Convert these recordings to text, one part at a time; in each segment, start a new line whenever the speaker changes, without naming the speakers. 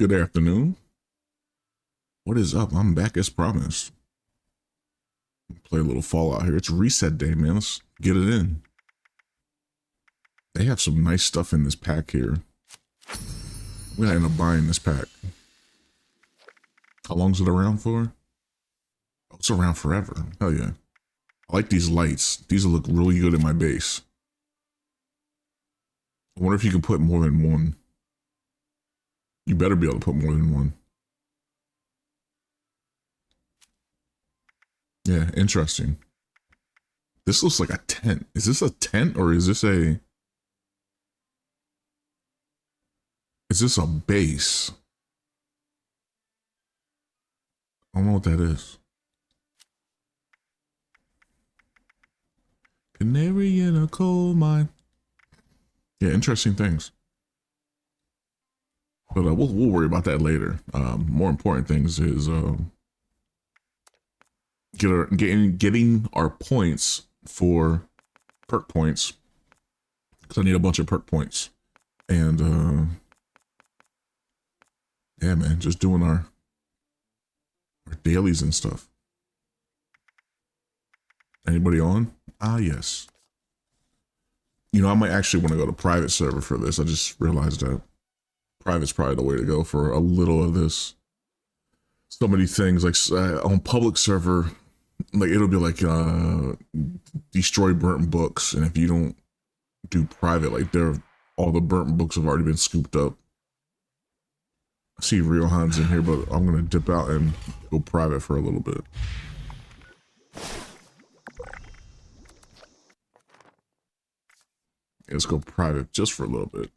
Good afternoon. What is up? I'm back as promised. Play a little Fallout here. It's reset day, man. Let's get it in. They have some nice stuff in this pack here. We gotta end up buying this pack. How long is it around for? Oh, it's around forever. Hell yeah. I like these lights. These will look really good in my base. I wonder if you can put more than one. You better be able to put more than one. Yeah, interesting. This looks like a tent. Is this a tent or is this a... Is this a base? I don't know what that is. Canary in a coal mine. Yeah, interesting things. But we'll worry about that later. More important things is getting our points for perk points. Because I need a bunch of perk points. And yeah, man, just doing our dailies and stuff. Anybody on? Ah, yes. You know, I might actually want to go to private server for this. I just realized that private's probably the way to go for a little of this. So many things, like on public server, like it'll be like destroy burnt books, and if you don't do private, like all the burnt books have already been scooped up. I see Real Hans in here, but I'm gonna dip out and go private for a little bit. Let's go private just for a little bit.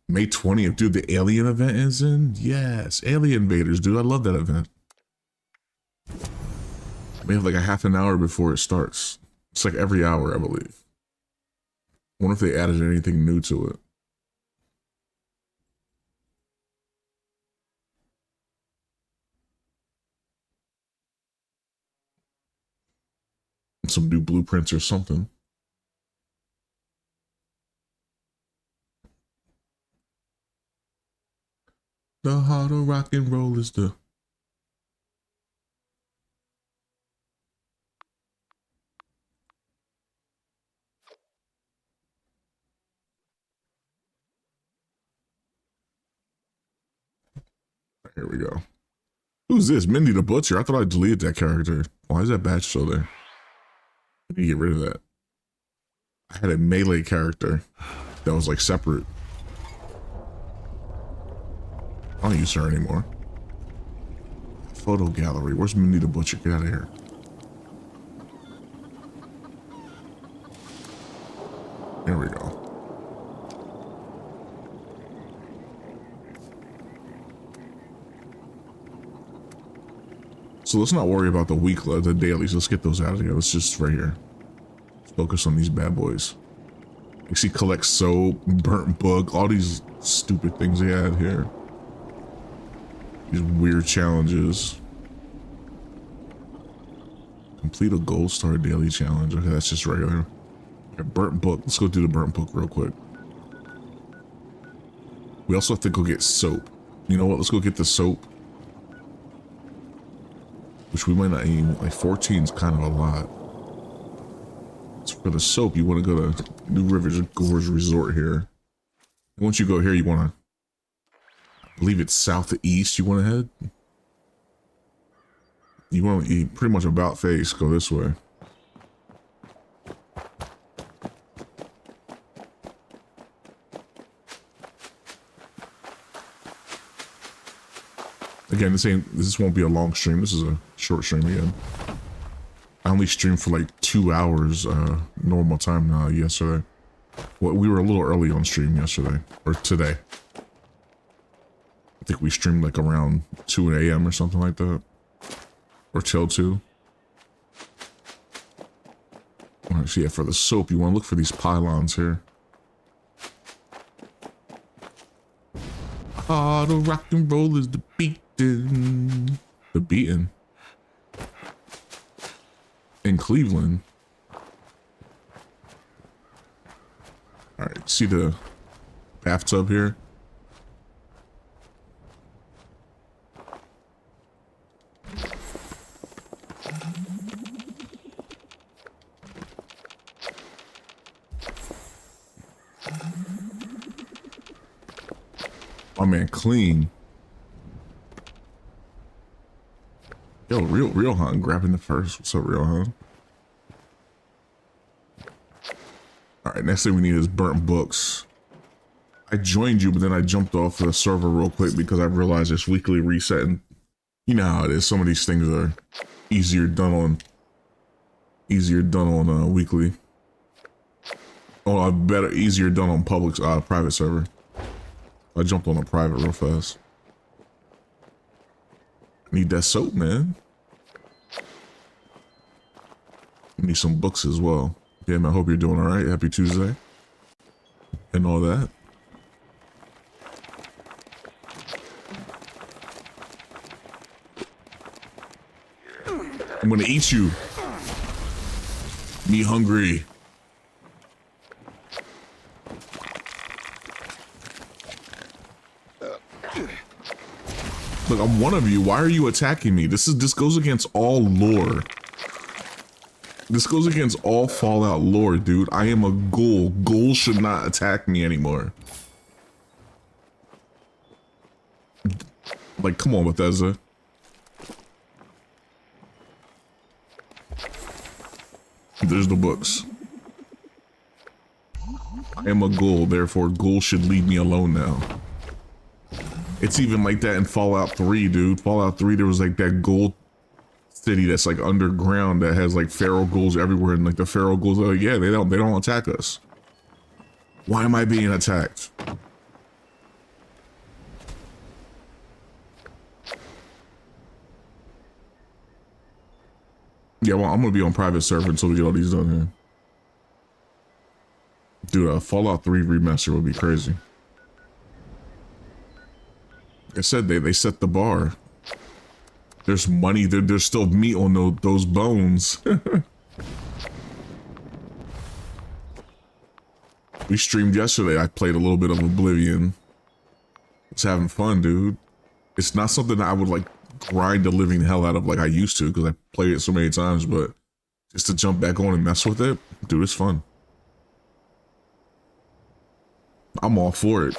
May 20th, dude, the alien event is in? Yes, Alien Invaders, dude, I love that event. We have like a half an hour before it starts. It's like every hour, I believe. I wonder if they added anything new to it. Some new blueprints or something. The heart of rock and roll is the... Here we go. Who's this? Mindy the Butcher? I thought I deleted that character. Why is that badge still there? I need to get rid of that. I had a melee character that was like separate. I don't use her anymore. Photo gallery. Where's Mindy the Butcher? Get out of here. There we go. So let's not worry about the dailies. Let's get those out of here. Let's just right here. Let's focus on these bad boys. You see, collect soap, burnt book, all these stupid things they had here. These weird challenges. Complete a gold star daily challenge. Okay, that's just regular. Okay, burnt book. Let's go do the burnt book real quick. We also have to go get soap. You know what? Let's go get the soap. Which we might not even, like 14 is kind of a lot. So for the soap, you want to go to New Rivers Gorge Resort here. And once you go here, you want to, I believe it's southeast you want to head. You want to pretty much about face, go this way. Again, this won't be a long stream. This is a short stream again. I only streamed for like 2 hours normal time yesterday. Well, we were a little early on stream yesterday, or today. I think we streamed like around 2 a.m. or something like that. Or till 2. Alright, so yeah, for the soap, you want to look for these pylons here. Ah, the rock and roll is the beatin'. The beatin'. In Cleveland. Alright, see the bathtub here. My man, clean. Yo, real hunt grabbing the first. What's up, real hunt? All right, next thing we need is burnt books. I joined you, but then I jumped off the server real quick because I realized it's weekly resetting. You know how it is. Some of these things are easier done on weekly. Oh, better easier done on public private server. I jumped on a private real fast. Need that soap, man. Need some books as well. Yeah, man, I hope you're doing all right. Happy Tuesday. And all that. I'm gonna eat you. Me hungry. Look, I'm one of you. Why are you attacking me? This goes against all lore. This goes against all Fallout lore, dude. I am a ghoul. Ghouls should not attack me anymore. Like, come on, Bethesda. There's the books. I am a ghoul, therefore ghouls should leave me alone now. It's even like that in Fallout 3, dude. Fallout 3, there was like that ghoul city that's like underground that has like feral ghouls everywhere, and like the feral ghouls are like, yeah, they don't attack us. Why am I being attacked? Yeah, well, I'm gonna be on private server until we get all these done here. Dude, a Fallout 3 remaster would be crazy. Like I said, they set the bar. There's money, there's still meat on those bones. We streamed yesterday, I played a little bit of Oblivion. It's having fun, dude. It's not something that I would like grind the living hell out of like I used to, because I played it so many times, but just to jump back on and mess with it, dude, it's fun. I'm all for it.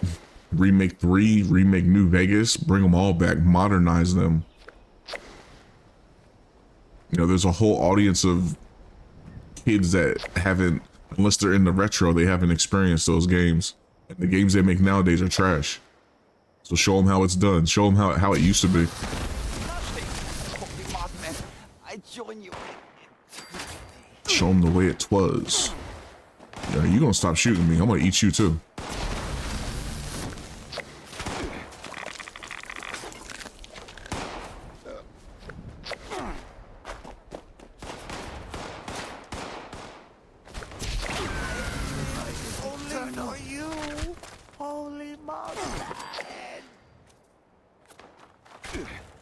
Remake 3, remake New Vegas, bring them all back, modernize them. You know, there's a whole audience of kids that haven't, unless they're in the retro, they haven't experienced those games. And the games they make nowadays are trash. So show them how it's done. Show them how it used to be. Show them the way it was. Yeah, you gonna stop shooting me. I'm gonna eat you too.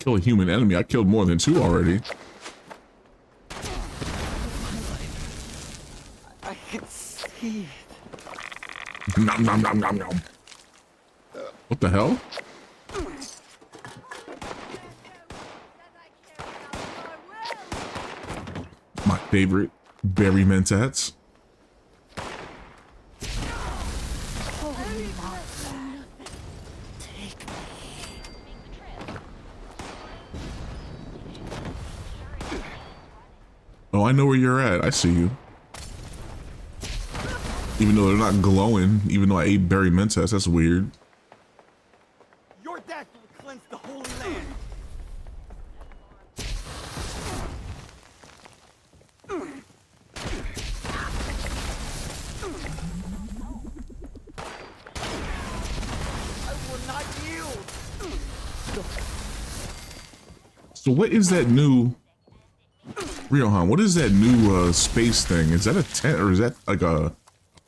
Kill a human enemy. I killed more than 2 already.
I can see it.
Nom nom nom nom nom. What the hell? My favorite berry mentats. Oh, I know where you're at. I see you. Even though they're not glowing, even though I ate berry mentats, that's weird.
Your death will cleanse the Holy Land. I will not yield.
So what is that new... Riohan, what is that new space thing? Is that a tent or is that like a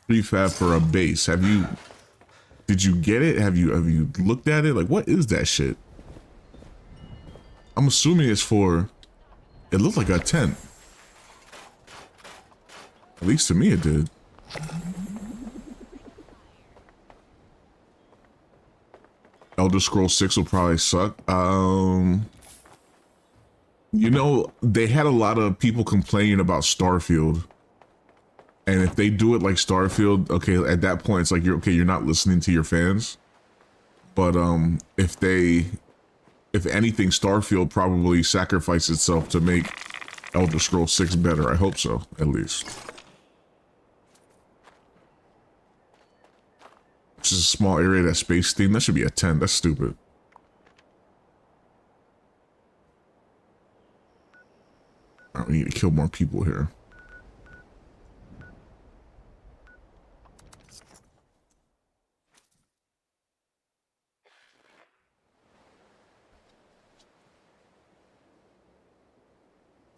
prefab for a base? Did you get it? Have you looked at it? Like, what is that shit? I'm assuming it's for, it looked like a tent. At least to me it did. Elder Scrolls 6 will probably suck. You know, they had a lot of people complaining about Starfield. And if they do it like Starfield, okay, at that point it's like you're not listening to your fans. But if anything, Starfield probably sacrificed itself to make Elder Scrolls 6 better. I hope so, at least. It's just a small area, that space theme. That should be a 10. That's stupid. All right, we need to kill more people here.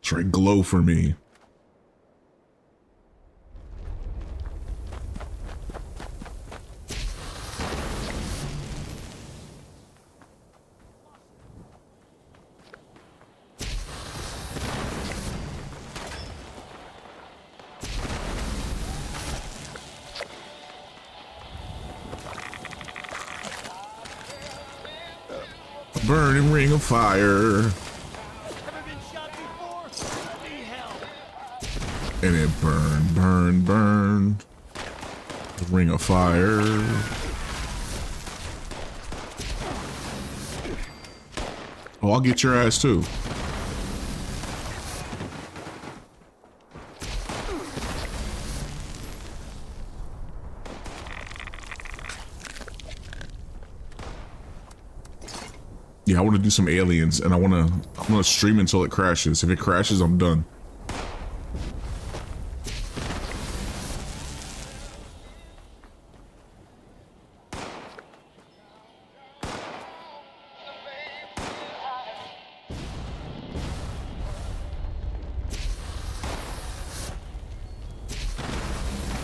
Try glow for me. Burning ring of fire.
Ever been shot before? Bloody hell.
And it burned. The ring of fire. Oh, I'll get your ass too. Yeah, I want to do some aliens, and I'm gonna stream until it crashes. If it crashes, I'm done.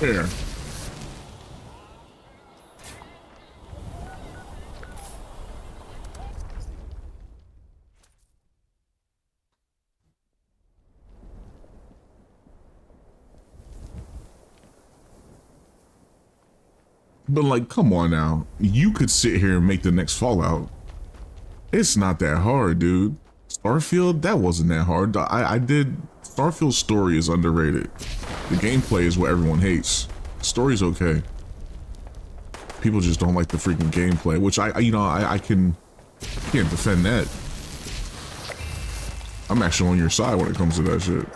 There. But like, come on now. You could sit here and make the next Fallout. It's not that hard, dude. Starfield, that wasn't that hard. I did. Starfield's story is underrated. The gameplay is what everyone hates. Story's okay. People just don't like the freaking gameplay, which I can't defend that. I'm actually on your side when it comes to that shit.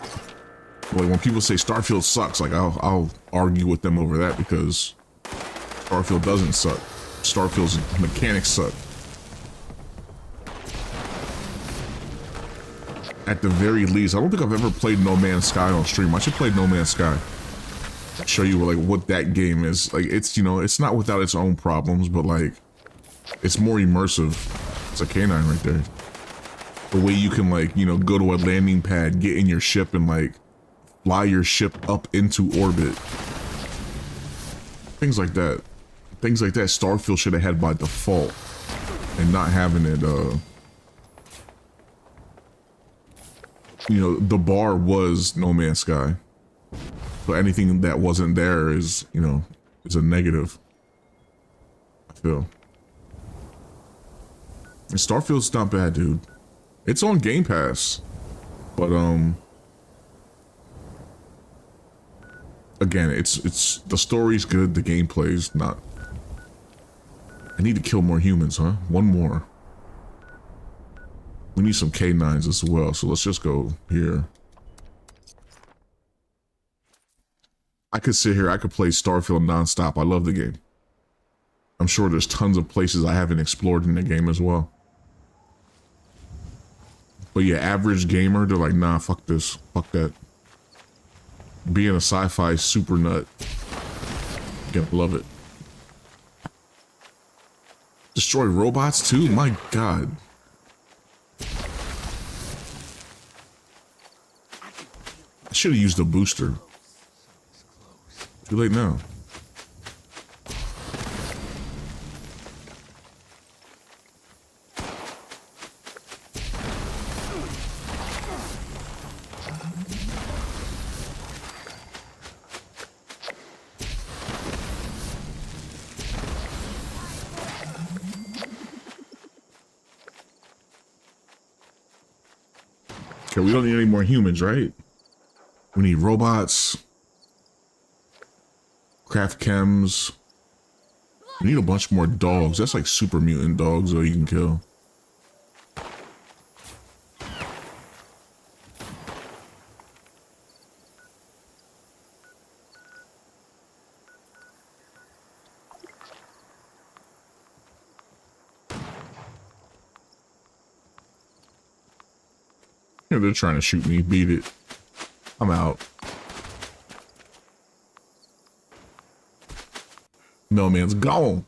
Like when people say Starfield sucks, like I'll argue with them over that because Starfield doesn't suck. Starfield's mechanics suck. At the very least, I don't think I've ever played No Man's Sky on stream. I should play No Man's Sky. Show you like what that game is. Like it's, you know, it's not without its own problems, but like it's more immersive. It's a canine right there. The way you can like, you know, go to a landing pad, get in your ship and like fly your ship up into orbit. Things like that. Things like that Starfield should have had by default and not having it, you know, the bar was No Man's Sky. So anything that wasn't there is, you know, is a negative. I feel. And Starfield's not bad, dude. It's on Game Pass. But, again, it's the story's good, the gameplay's not. I need to kill more humans, huh? One more. We need some K9s as well, so let's just go here. I could sit here, I could play Starfield nonstop. I love the game. I'm sure there's tons of places I haven't explored in the game as well. But yeah, average gamer, they're like, nah, fuck this, fuck that. Being a sci-fi super nut, gonna love it. Destroy robots too? My god. I should have used a booster. Too late now. Okay, we don't need any more humans, right? We need robots. Craft chems. We need a bunch more dogs. That's like super mutant dogs though you can kill. Yeah, they're trying to shoot me. Beat it. I'm out. No man's gone.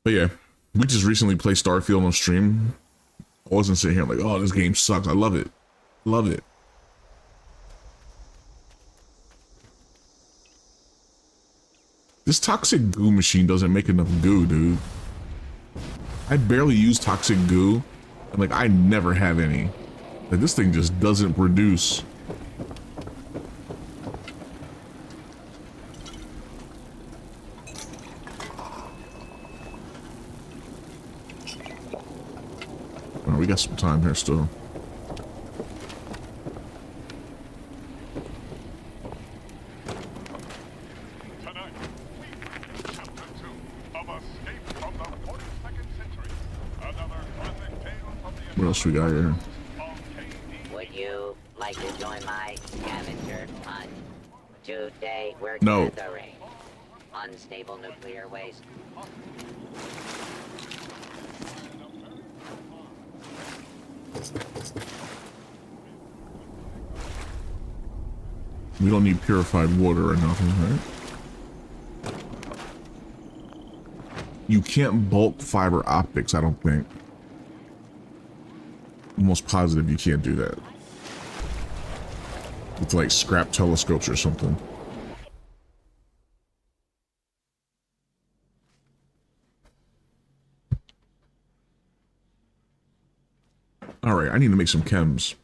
But yeah, we just recently played Starfield on stream. I wasn't sitting here like, oh, this game sucks. I love it. Love it. This toxic goo machine doesn't make enough goo, dude. I barely use toxic goo. And like, I never have any. Like, this thing just doesn't produce. Oh, we got some time here still.
Tonight, Chapter 2 of Escape from the 42nd Century. Another classic tale from the
What else we got here?
Would you like to join my scavenger hunt? Today we're
No.
gathering unstable nuclear waste.
We don't need purified water or nothing, right? You can't bulk fiber optics, I don't think. I'm almost positive you can't do that. With like scrap telescopes or something. Alright, I need to make some chems.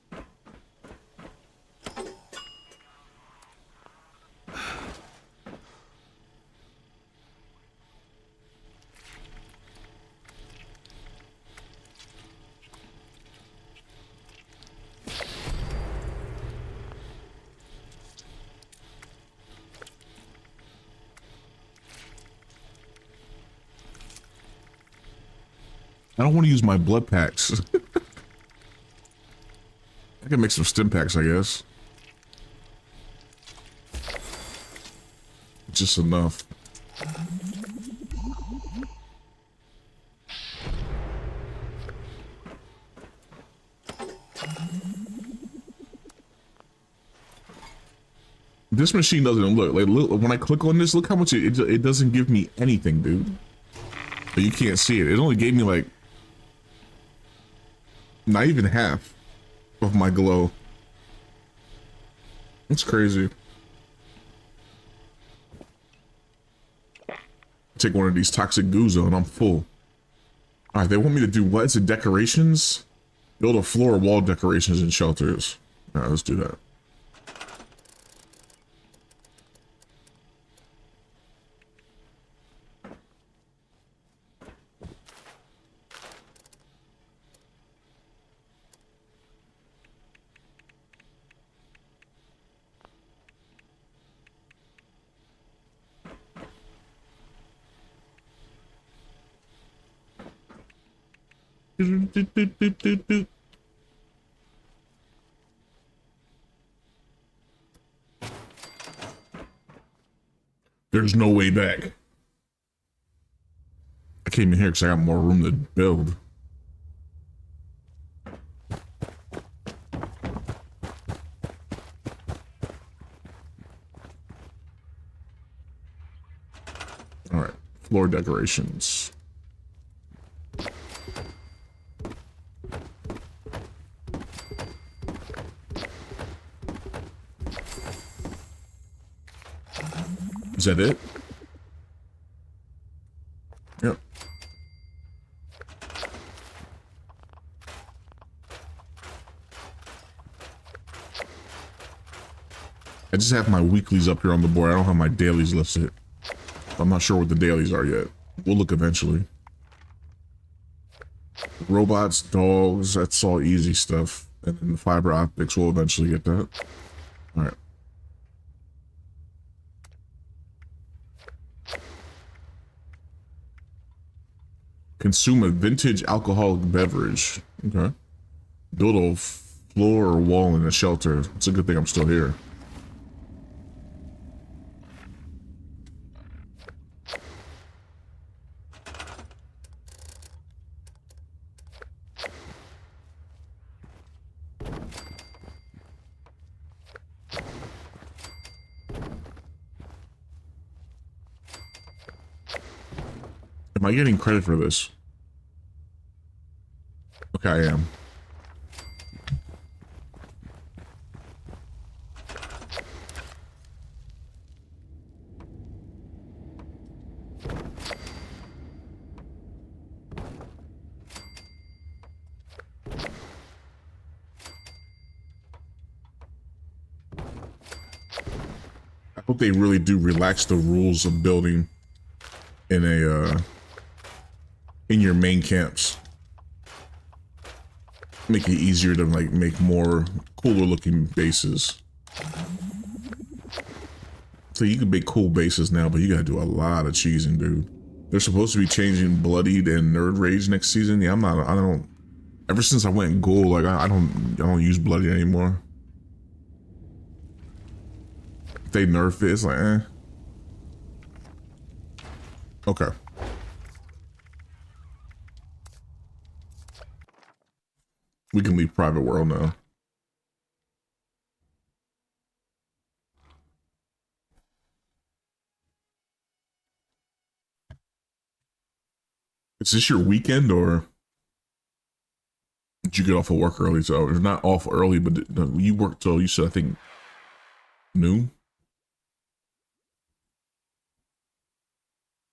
I don't want to use my blood packs. I can make some stim packs, I guess. Just enough. This machine doesn't look like, look, when I click on this, look how much it doesn't give me anything, dude. But you can't see it. It only gave me like not even half of my glow. It's crazy. Take one of these toxic goos and I'm full. All right, they want me to do what? Is it decorations? Build a floor wall decorations and shelters. All right, let's do that. There's no way back. I came in here because I got more room to build. All right, floor decorations. Is that it? Yep. I just have my weeklies up here on the board. I don't have my dailies listed. I'm not sure what the dailies are yet. We'll look eventually. Robots, dogs, that's all easy stuff. And then the fiber optics will eventually get that. Alright. Consume a vintage alcoholic beverage. Okay. Build a floor or wall in a shelter. It's a good thing I'm still here. Am I getting credit for this? Okay, I am. I hope they really do relax the rules of building in a in your main camps. Make it easier to like make more cooler looking bases. So you can make cool bases now, but you gotta do a lot of cheesing, dude. They're supposed to be changing Bloodied and Nerd Rage next season. Yeah, I don't. Ever since I went gold, like I don't use Bloodied anymore. If they nerf it, it's like, eh. Okay. We can leave private world now. Is this your weekend or did you get off of work early? So it's not off early, but you worked till you said I think noon.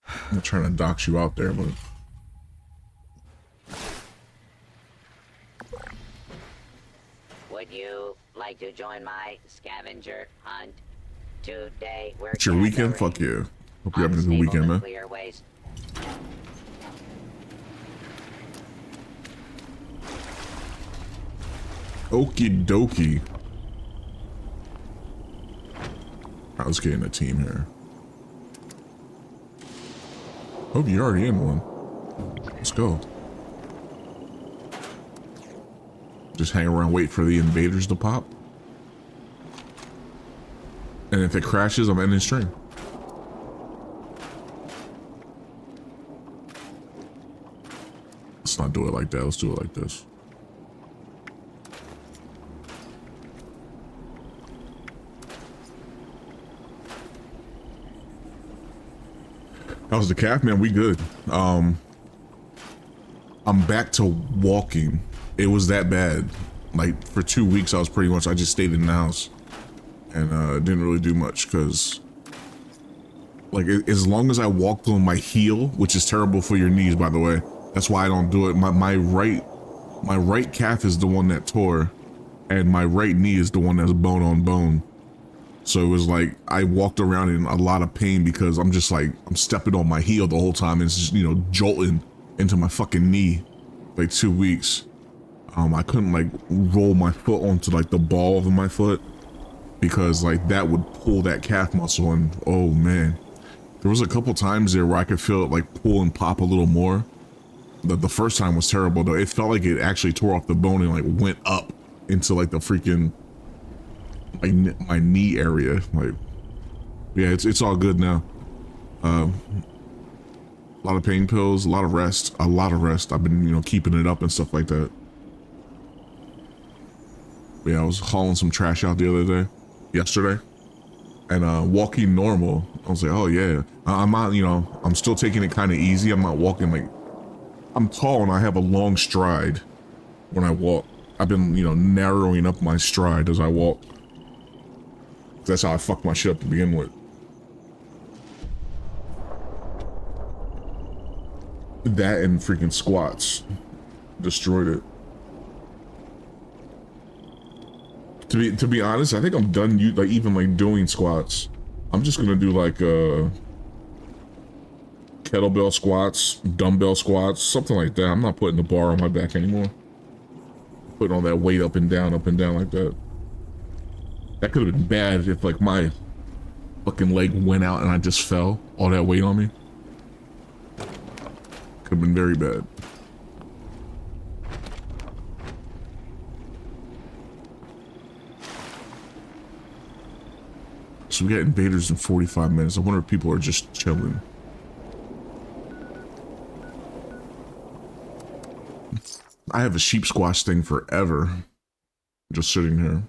I'm not trying to dox you out there, but
Would you like to join my scavenger hunt? Today we're
it's your weekend. Fuck yeah. Hope you're having a good weekend, man.
Clear waste.
Okie dokie. Alright, let's get in a team here. Hope you're already in one. Let's go. Just hang around, wait for the invaders to pop. And if it crashes, I'm ending stream. Let's not do it like that. Let's do it like this. How's the calf, man? We good. I'm back to walking. It was that bad. Like for 2 weeks, I just stayed in the house and didn't really do much because, like, as long as I walked on my heel, which is terrible for your knees, by the way. That's why I don't do it. My right calf is the one that tore, and my right knee is the one that's bone on bone. So it was like I walked around in a lot of pain because I'm just like I'm stepping on my heel the whole time. And it's just, you know, jolting into my fucking knee. Like 2 weeks. I couldn't like roll my foot onto like the ball of my foot because like that would pull that calf muscle, and oh man, there was a couple times there where I could feel it like pull and pop a little more. The first time was terrible though. It felt like it actually tore off the bone and like went up into like the freaking my knee area. Like, yeah, it's all good now. A lot of pain pills, a lot of rest. I've been, you know, keeping it up and stuff like that. Yeah, I was hauling some trash out the other day, yesterday, and walking normal. I was like, oh yeah, I'm not, you know, I'm still taking it kind of easy. I'm not walking like, I'm tall and I have a long stride when I walk. I've been, you know, narrowing up my stride as I walk. That's how I fucked my shit up to begin with. That and freaking squats destroyed it. To be honest, I think I'm done even doing squats. I'm just gonna do like kettlebell squats, dumbbell squats, something like that. I'm not putting the bar on my back anymore. Putting all that weight up and down like that. That could have been bad if like my fucking leg went out and I just fell. All that weight on me. Could have been very bad. So we got invaders in 45 minutes. I wonder if people are just chilling. I have a sheep squash thing forever. Just sitting here.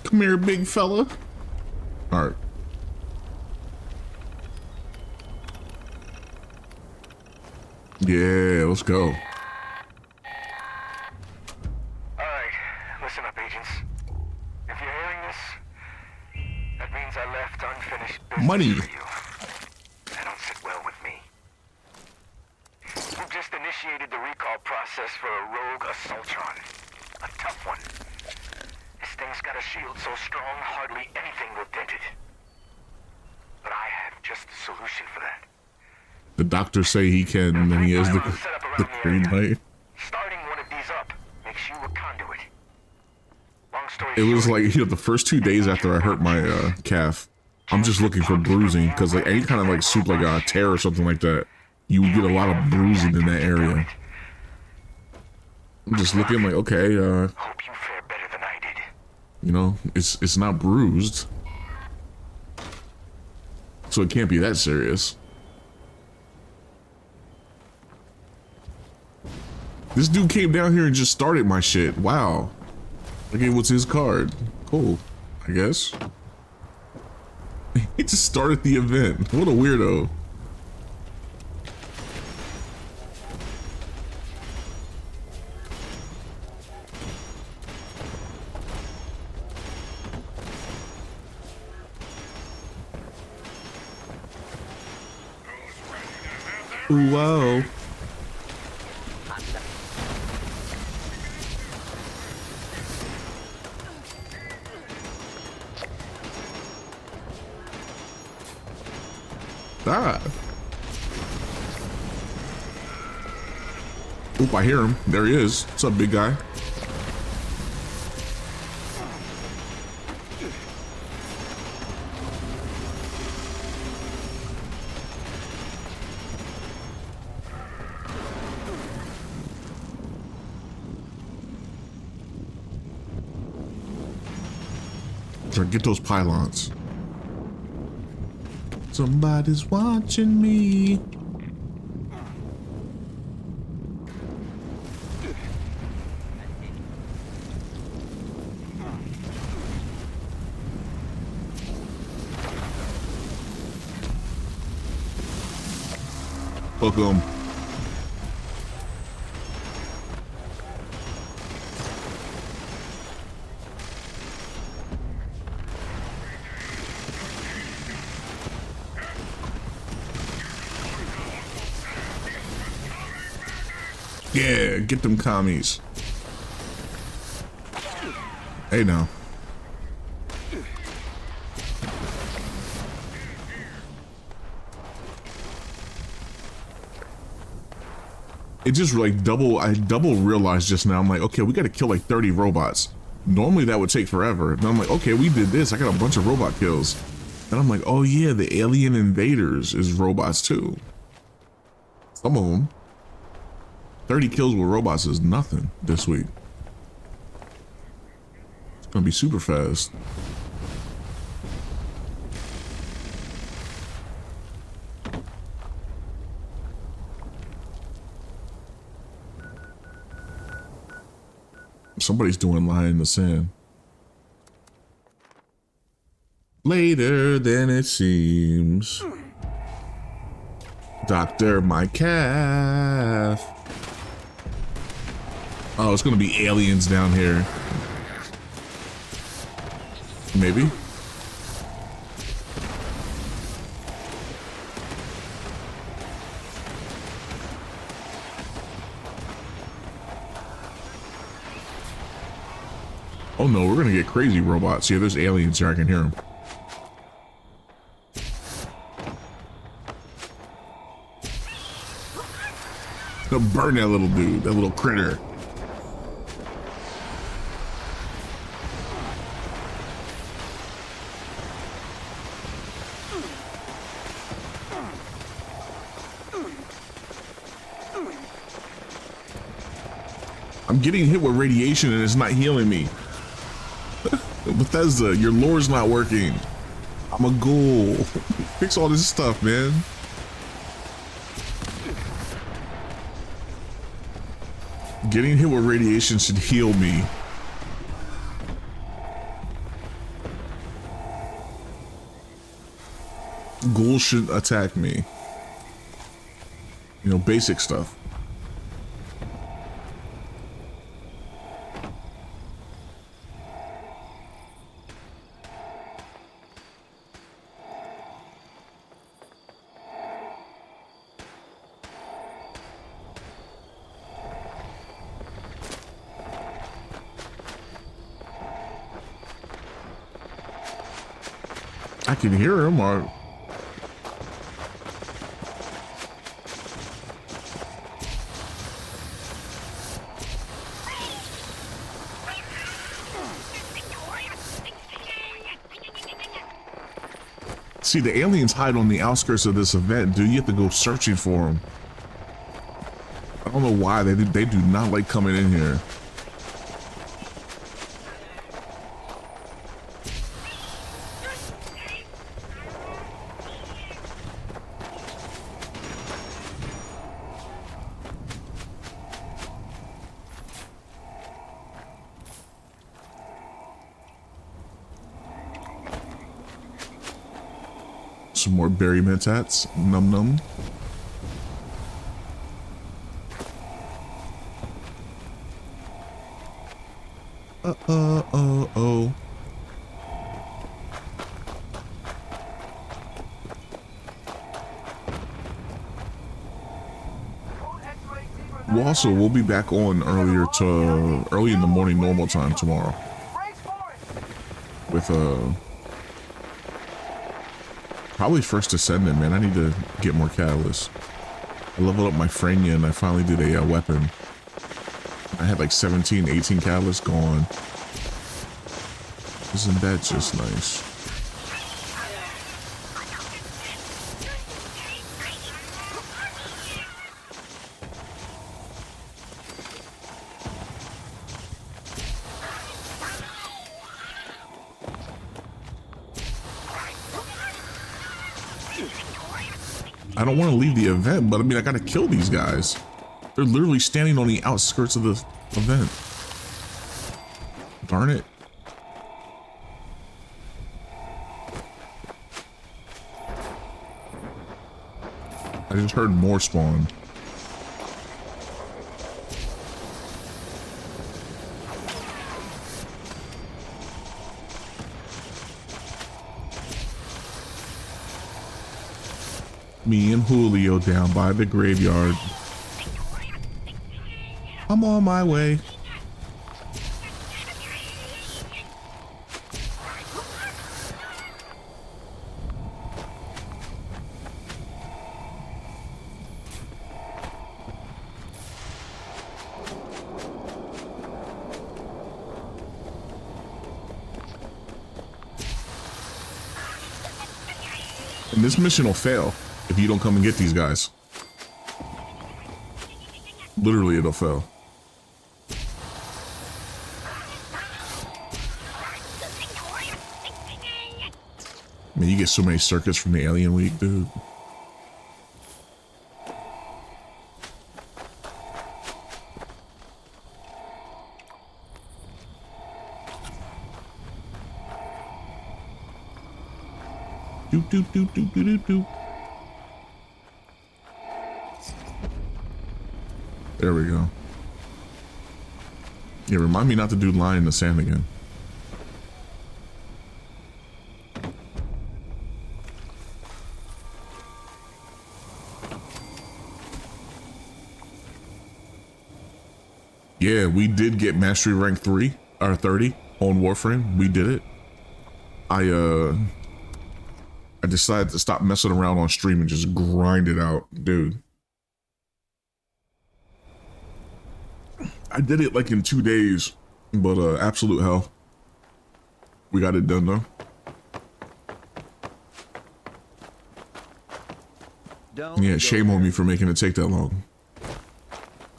Come here, big fella. All right. Yeah, let's go.
All right, listen up, agents. If you're hearing this, that means I left unfinished business
Money.
for you. That don't sit well with me. We've just initiated the recall process for a rogue assaultron. A tough one. This thing's got a shield so strong, hardly anything will dent it. But I have just the solution for that.
The doctors say he can, and then he has the green light.
Starting one of these up makes you a conduit. Long story
It was
short,
like, you know, the first 2 days after I hurt my calf, I'm just looking for bruising, because like any kind of like soup, like a tear or something like that, you would get a lot of bruising in that area. I'm just looking like, okay,
hope you fare better than I did.
you know, it's not bruised, so it can't be that serious. This dude came down here and just started my shit. Wow. Like it was his card. Cool, I guess. He just started the event. What a weirdo. Whoa. Ah. Oop, I hear him. There he is. What's up, big guy? Try to get those pylons. Somebody's watching me. Hook 'em. Yeah, get them commies. Hey now. It just like I double realized just now. I'm like, okay, we gotta kill like 30 robots. Normally that would take forever. And I'm like, okay, we did this. I got a bunch of robot kills. And I'm like, oh yeah, the alien invaders is robots too. Some of them. 30 kills with robots is nothing this week. It's gonna be super fast. Somebody's doing line in the sand. Later than it seems. Doctor, my calf. Oh, it's gonna be aliens down here. Maybe. Oh no, we're gonna get crazy robots. Yeah, there's aliens here. I can hear them. They'll burn that little dude, that little critter. I'm getting hit with radiation and it's not healing me. Bethesda, your lore's not working. I'm a ghoul. Fix all this stuff, man. Getting hit with radiation should heal me. Ghouls should attack me. You know, basic stuff. I can hear him, or see, the aliens hide on the outskirts of this event, dude. You have to go searching for them. I don't know why they do not like coming in here. Some more berry mentats. Num num. Oh. We'll be back on early in the morning normal time tomorrow. With probably first Ascendant, man. I need to get more catalysts. I leveled up my Frania and I finally did a weapon. I had like 17, 18 catalysts gone. Isn't that just nice? I don't want to leave the event, but I mean, I gotta kill these guys. They're literally standing on the outskirts of the event. Darn it. I just heard more spawn. Me and Julio down by the graveyard. I'm on my way. And this mission will fail if you don't come and get these guys. Literally, it'll fail. Man, you get so many circuits from the Alien Week, dude. Do do do do do do do. There we go. Yeah, remind me not to do line in the sand again. Yeah, we did get mastery rank 3 or 30 on Warframe. We did it. I decided to stop messing around on stream and just grind it out, dude. I did it like in 2 days, but absolute hell. We got it done though. Yeah, shame on me for making it take that long.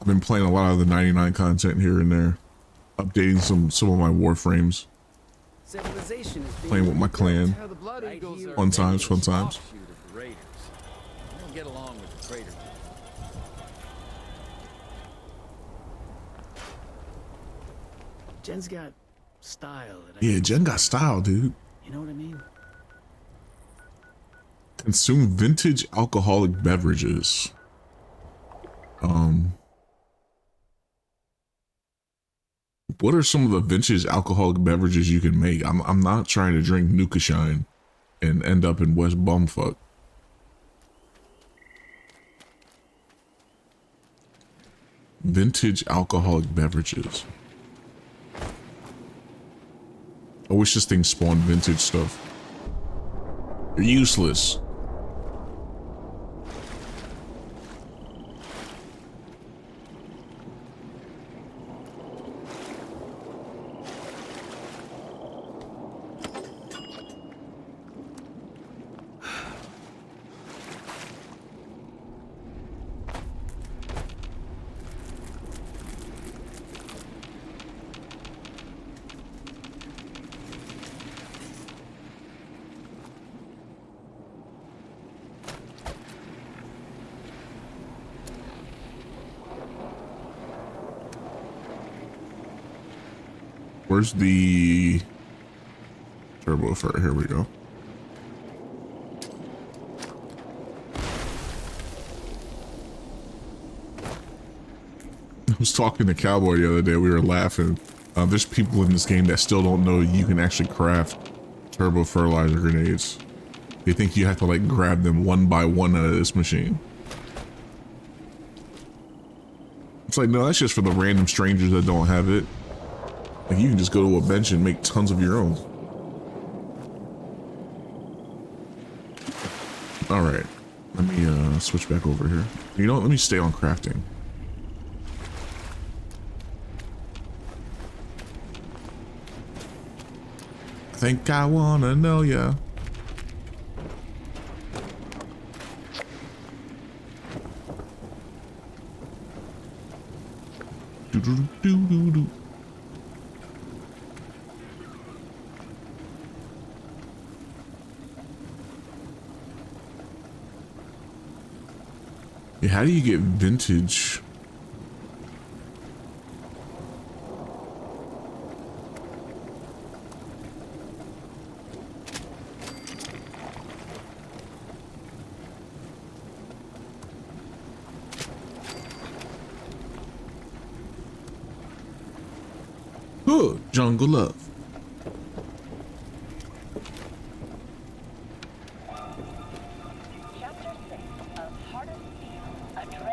I've been playing a lot of the 99 content here and there, updating some of my Warframes, playing with my clan. Fun times, fun times.
Get along with the traitors. Jen's got style.
Yeah, Jen got style, dude.
You know what I mean?
Consume vintage alcoholic beverages. What are some of the vintage alcoholic beverages you can make? I'm not trying to drink Nuka Shine and end up in West Bumfuck. Vintage alcoholic beverages. I wish this thing spawned vintage stuff. You're useless. Where's the turbo fur? Here we go. I was talking to Cowboy the other day. We were laughing. There's people in this game that still don't know you can actually craft turbo fertilizer grenades. They think you have to like grab them one by one out of this machine. It's like, no, that's just for the random strangers that don't have it. Like, you can just go to a bench and make tons of your own. All right, let me switch back over here. You know what? Let me stay on crafting. I think I wanna know ya. Do do do do do. Yeah, how do you get vintage? Oh, jungle love.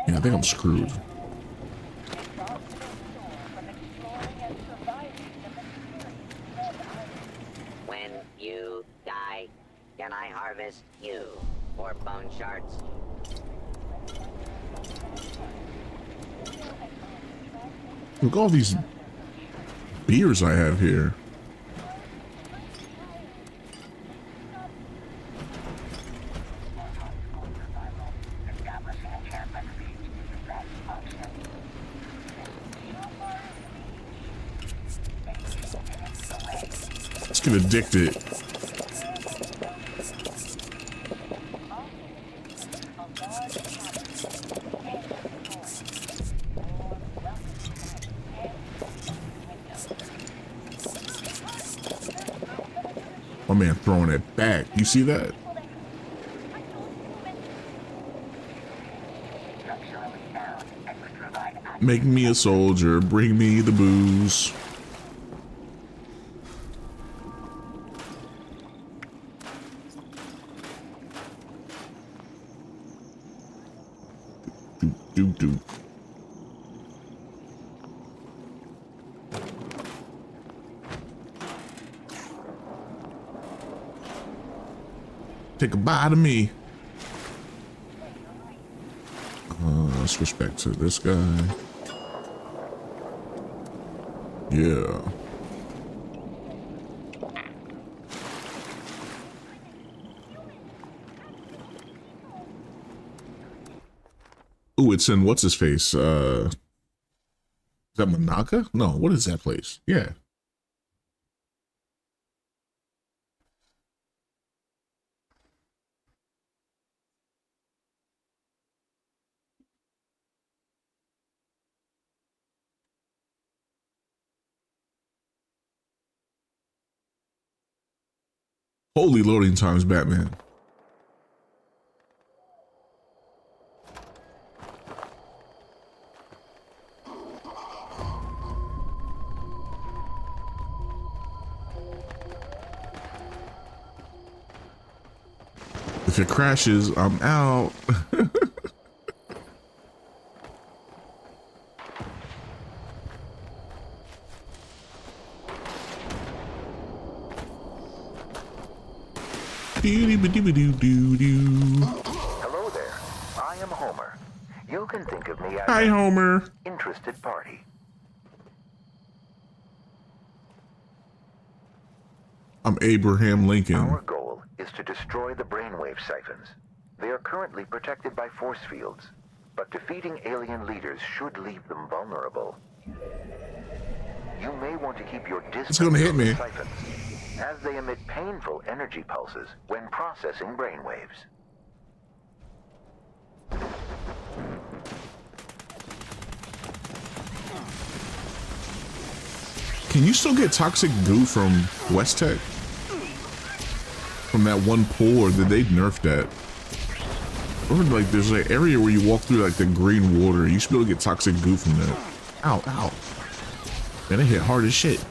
Yeah, I think I'm screwed.
When you die, can I harvest you for bone shards?
Look, all these beers I have here. Let's get addicted. My man throwing it back. You see that? Make me a soldier, bring me the booze. Do. Take a bite of me. Let's switch back to this guy. Yeah. Ooh, it's in what's his face? Is that Monaca? No, what is that place? Yeah. Holy loading times, Batman. If it crashes, I'm out.
Hello there. I am Homer. You can think of me as
Hi, Homer.
interested party.
I'm Abraham Lincoln.
Our goal is to destroy the brainwave siphons. They are currently protected by force fields, but defeating alien leaders should leave them vulnerable. You may want to keep your distance
It's gonna hit
from
me.
the siphons, as they emit painful energy pulses when processing brainwaves.
Can you still get toxic goo from West Tech? From that one pool, or did they nerf that? Or like there's an area where you walk through like the green water, you should be able to get toxic goo from that. Ow, ow. Man, it hit hard as shit.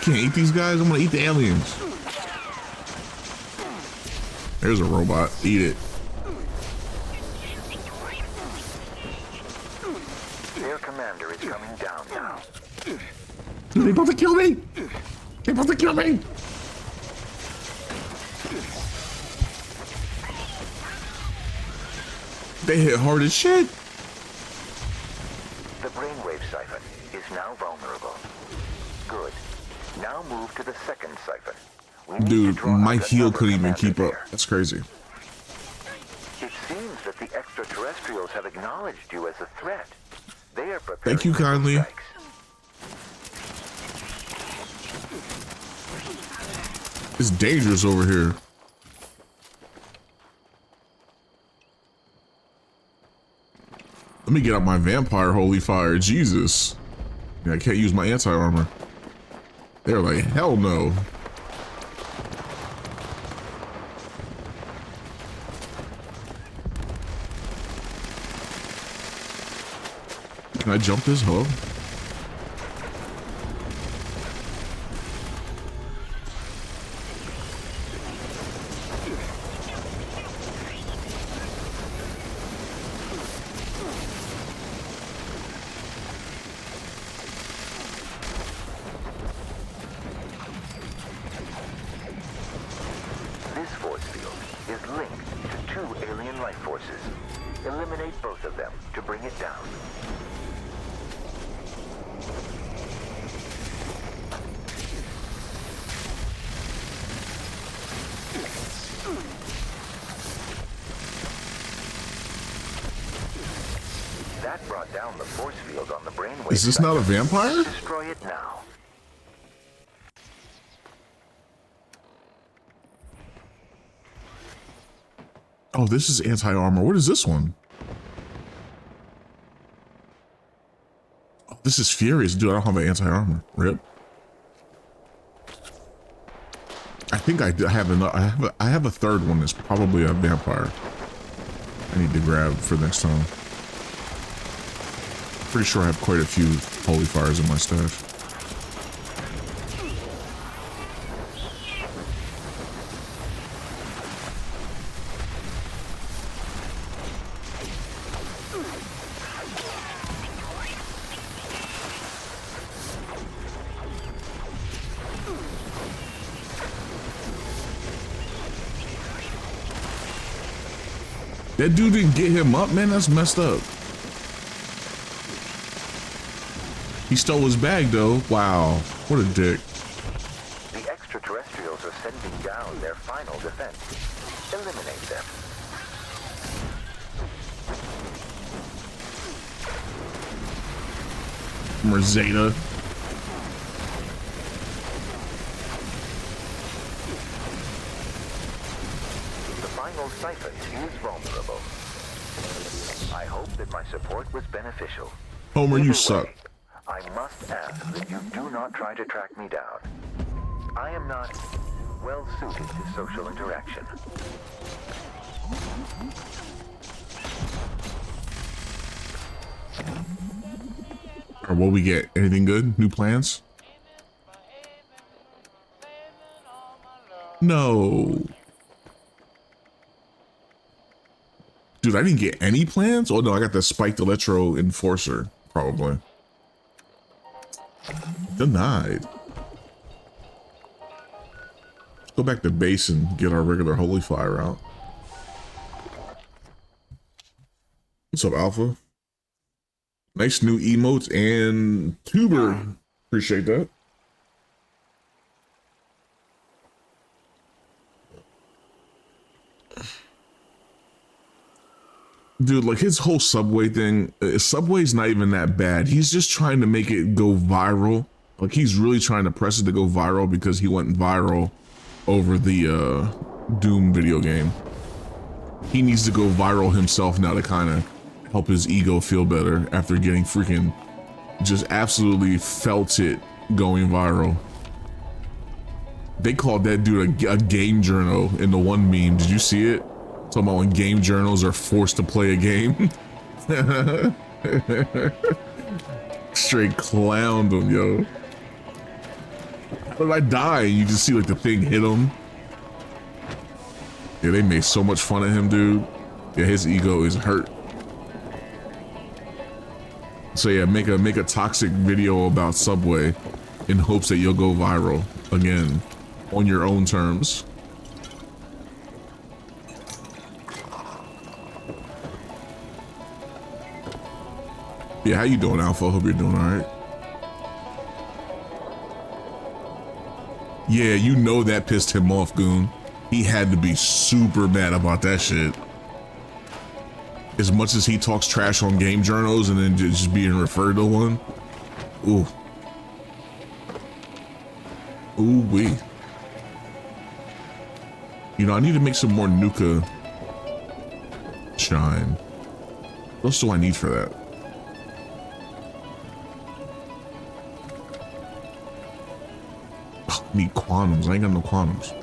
Can't eat these guys. I'm gonna eat the aliens. There's a robot. Eat it.
Their commander is coming down now.
Dude, they about to kill me. They about to kill me. They hit hard as shit.
The brainwave siphon is now vulnerable. Good. Now move to the second siphon. We need to
Dude,
draw
my
out
heel
another
couldn't even
commander
keep up.
there.
That's crazy.
It seems that the extraterrestrials have acknowledged you as a threat. They are preparing
Thank you
for
kindly.
strikes.
It's dangerous over here. Let me get out my vampire holy fire. Jesus. Yeah, I can't use my anti-armor. They're like, hell no. Can I jump this hoe?
This force field is linked to two alien life forces. Eliminate both of them to bring it down. That brought down the force field on the brainwave.
Is this not a
siphon.
vampire?
Destroy it now.
Oh, this is anti-armor. What is this one? This is furious, dude. I don't have an anti-armor. Rip. I think I have another. I have a third one that's probably a vampire. I need to grab for next time. Pretty sure I have quite a few holy fires in my stash. That dude didn't get him up, man. That's messed up. He stole his bag, though. Wow. What a dick.
The extraterrestrials are sending down their final defense. Eliminate them.
Merzeta.
Cipher is vulnerable. I hope that my support was beneficial.
Homer, you
Either
suck.
way, I must ask that you do not try to track me down. I am not well suited to social interaction.
Or what we get? Anything good? New plans? No. Dude, I didn't get any plans? Oh no, I got the spiked electro enforcer, probably. Denied. Let's go back to base and get our regular holy fire out. What's up, Alpha? Nice new emotes and tuber. Appreciate that. Dude, like his whole Subway thing, Subway's not even that bad. He's just trying to make it go viral. Like he's really trying to press it to go viral because he went viral over the Doom video game. He needs to go viral himself now to kind of help his ego feel better after getting freaking just absolutely felt it going viral. They called that dude a game journal in the one meme. Did you see it? Talking about when game journals are forced to play a game. Straight clowned him, yo. How did I die? You just see like the thing hit him. Yeah, they made so much fun of him, dude. Yeah, his ego is hurt. So yeah, make a toxic video about Subway in hopes that you'll go viral again on your own terms. Yeah, how you doing, Alpha? Hope you're doing all right. Yeah, you know that pissed him off, Goon. He had to be super mad about that shit. As much as he talks trash on game journals and then just being referred to one. Ooh. Ooh wee. You know, I need to make some more Nuka shine. What else do I need for that? I need quantums. I ain't got no quantums.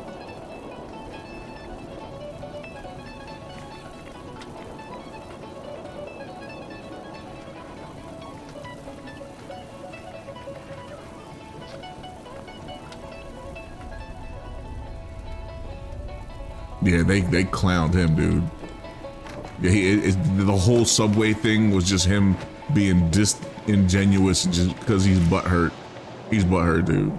Yeah, they clowned him, dude. Yeah, the whole Subway thing was just him being disingenuous just because he's butthurt. He's butthurt, dude.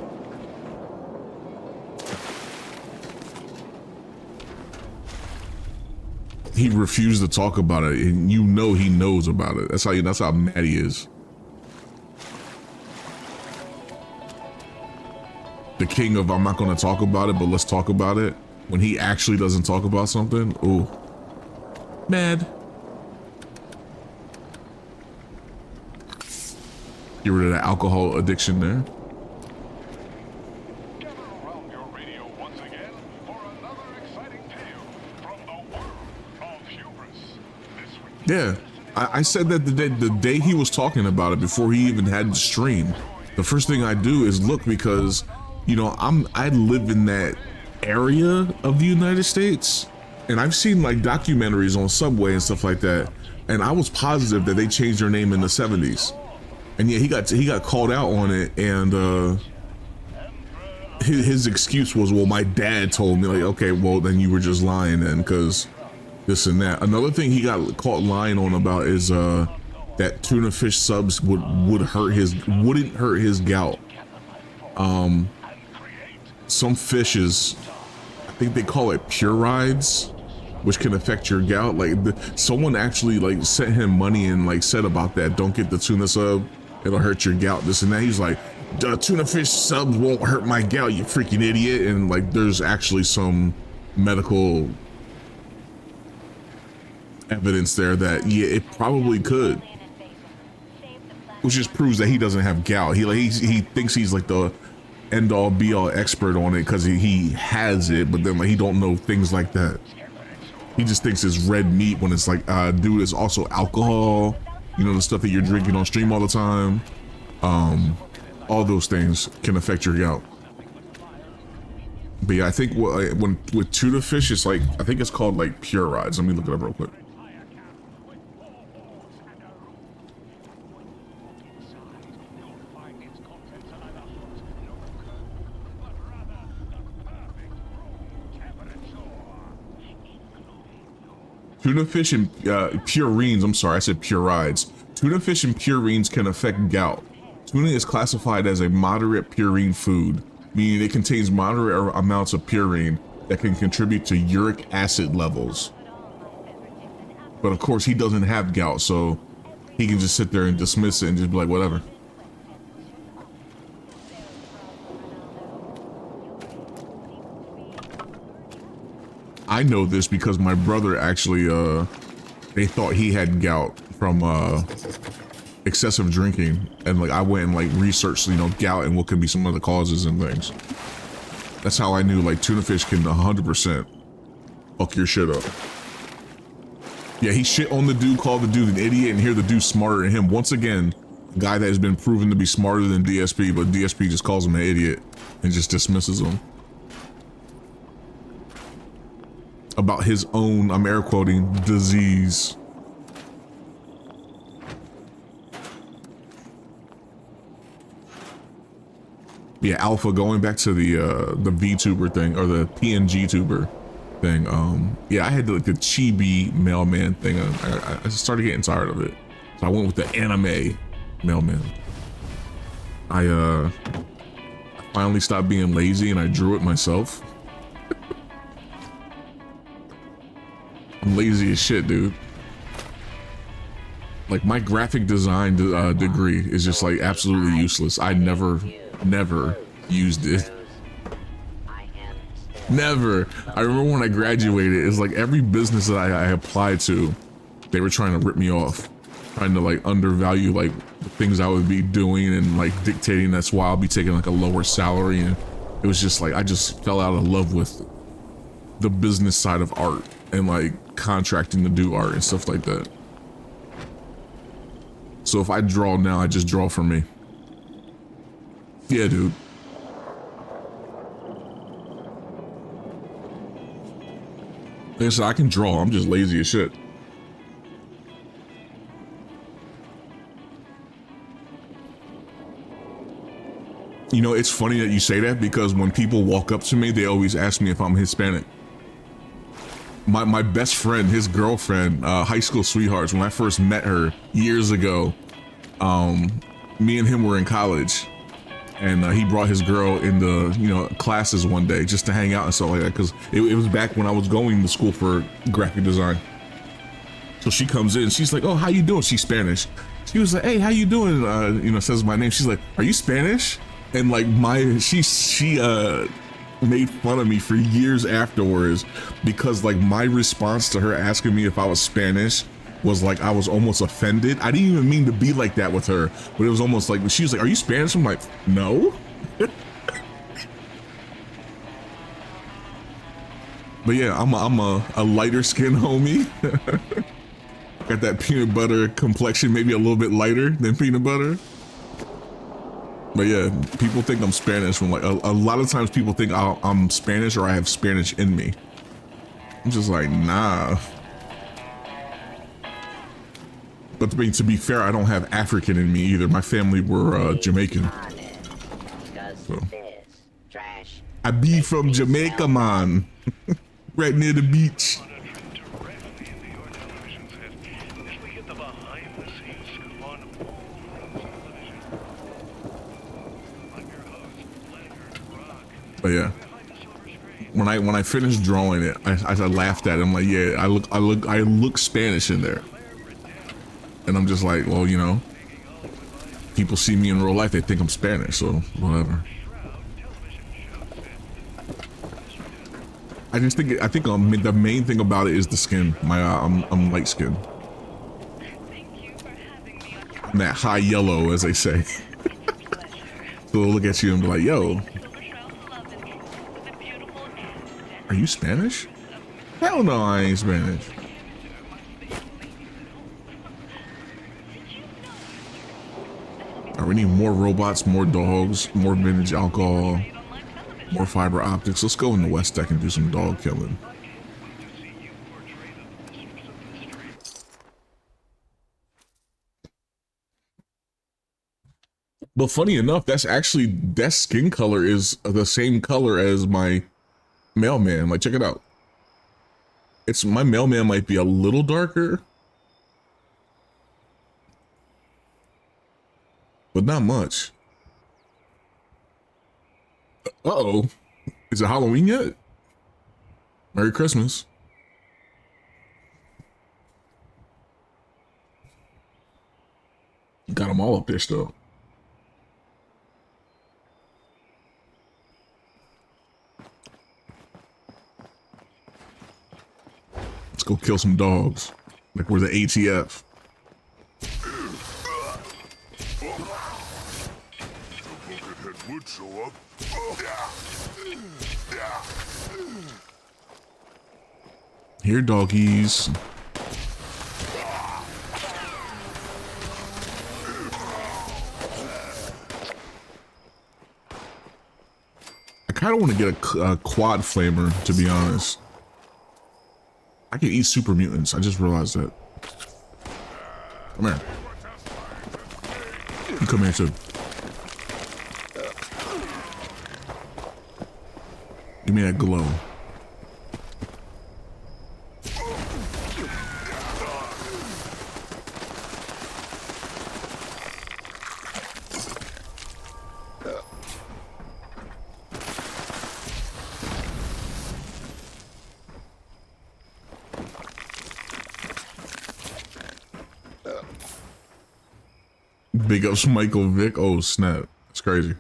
He refused to talk about it, and you know he knows about it. That's how mad he is. The king of I'm not going to talk about it, but let's talk about it. When he actually doesn't talk about something, ooh, mad. Get rid of the alcohol addiction there.
Gather around your radio once again for another exciting tale from the world of hubris. This week,
Yeah. I said that the day he was talking about it, before he even had the stream, the first thing I do is look, because, you know, I live in that area of the United States, and I've seen like documentaries on Subway and stuff like that, and I was positive that they changed their name in the 70s, and yeah, he got called out on it, and his excuse was, well, my dad told me. Like, okay, well then you were just lying then, because this and that. Another thing he got caught lying on about is that tuna fish subs wouldn't hurt his gout. Some fishes, I think they call it purides, which can affect your gout. Like someone actually like sent him money and like said about that, don't get the tuna sub, it'll hurt your gout, this and that. He's like, tuna fish subs won't hurt my gout, you freaking idiot. And like there's actually some medical evidence there that yeah, it probably could, which just proves that he doesn't have gout. He thinks he's like the end all be all expert on it because he has it, but then like he don't know things like that. He just thinks it's red meat when it's like, dude, it's also alcohol, you know, the stuff that you're drinking on stream all the time. All those things can affect your gout. But yeah, I think when with tuna fish, it's like, I think it's called like purides. Let me look it up real quick. Tuna fish and purines, I'm sorry, I said purides. Tuna fish and purines can affect gout. Tuna is classified as a moderate purine food, meaning it contains moderate amounts of purine that can contribute to uric acid levels. But of course he doesn't have gout, so he can just sit there and dismiss it and just be like, whatever. I know this because my brother actually, they thought he had gout from excessive drinking, and like I went and like researched, you know, gout and what could be some of the causes and things. That's how I knew like tuna fish can 100% fuck your shit up. Yeah, he shit on the dude, called the dude an idiot, and here the dude's smarter than him. Once again, a guy that has been proven to be smarter than DSP, but DSP just calls him an idiot and just dismisses him. About his own, I'm air quoting, disease. Yeah, Alpha, going back to the VTuber thing, or the PNG tuber thing, yeah, I had like the chibi mailman thing. I started getting tired of it, so I went with the anime mailman. I finally stopped being lazy and I drew it myself. I'm lazy as shit, dude. Like my graphic design degree is just like absolutely useless. I never used it. Never. I remember when I graduated, it's like every business that I applied to, they were trying to rip me off, trying to like undervalue like the things I would be doing and like dictating that's why I'll be taking like a lower salary. And it was just like I just fell out of love with the business side of art and like contracting to do art and stuff like that. So if I draw now, I just draw for me. Yeah, dude. Like I said, I can draw. I'm just lazy as shit. You know, it's funny that you say that because when people walk up to me, they always ask me if I'm Hispanic. My best friend, his girlfriend, high school sweethearts, when I first met her years ago, me and him were in college, and he brought his girl in the, you know, classes one day just to hang out and stuff like that, because it was back when I was going to school for graphic design. So she comes in, she's like, oh, how you doing? She's Spanish. She was like, hey, how you doing? You know, says my name. She's like, are you Spanish? And like she made fun of me for years afterwards because like my response to her asking me if I was Spanish was like I was almost offended. I didn't even mean to be like that with her, but it was almost like she was like, are you Spanish? I'm like, no. But yeah, I'm a lighter skinned homie. Got that peanut butter complexion, maybe a little bit lighter than peanut butter. But yeah, people think I'm Spanish from like a lot of times people think I'm Spanish or I have Spanish in me. I'm just like, nah. But to be fair, I don't have African in me either. My family were Jamaican. So. I be from Jamaica, man. Right near the beach. But yeah, when I finished drawing it, I laughed at it. I'm like, yeah, I look Spanish in there. And I'm just like, well, you know, people see me in real life, they think I'm Spanish, so whatever. I think the main thing about it is the skin. I'm light skinned. I'm that high yellow, as they say. So they'll look at you and be like, yo, are you Spanish? Hell no, I ain't Spanish. We need more robots, more dogs, more vintage alcohol, more fiber optics. Let's go in the West Deck and do some dog killing. But funny enough, that skin color is the same color as my mailman. Like, check it out. My mailman might be a little darker, but not much. Uh-oh. Is it Halloween yet? Merry Christmas. Got them all up there still. Let's go kill some dogs. Like we're the ATF.
Would show up.
Here, doggies. I kind of want to get a quad flamer, to be honest. I can eat super mutants. I just realized that. Come here. You come here too. Give me that glow. Big ups Michael Vick. Oh snap. That's crazy.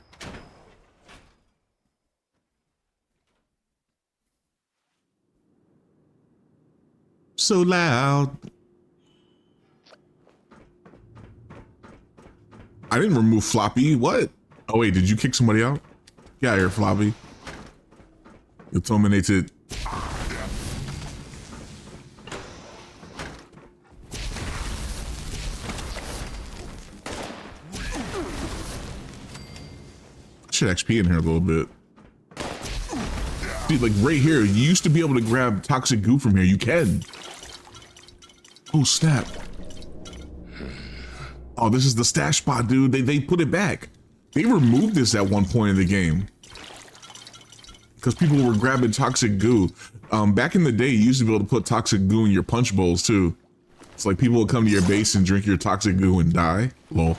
So loud. I didn't remove Floppy. What? Oh wait, did you kick somebody out? Get out of here, Floppy. You terminated. Should XP in here a little bit. Dude, like right here, you used to be able to grab toxic goo from here. You can. Oh snap. Oh, this is the stash spot, dude. They put it back. They removed this at one point in the game because people were grabbing toxic goo. Back in the day, you used to be able to put toxic goo in your punch bowls too. It's like people would come to your base and drink your toxic goo and die. Lol.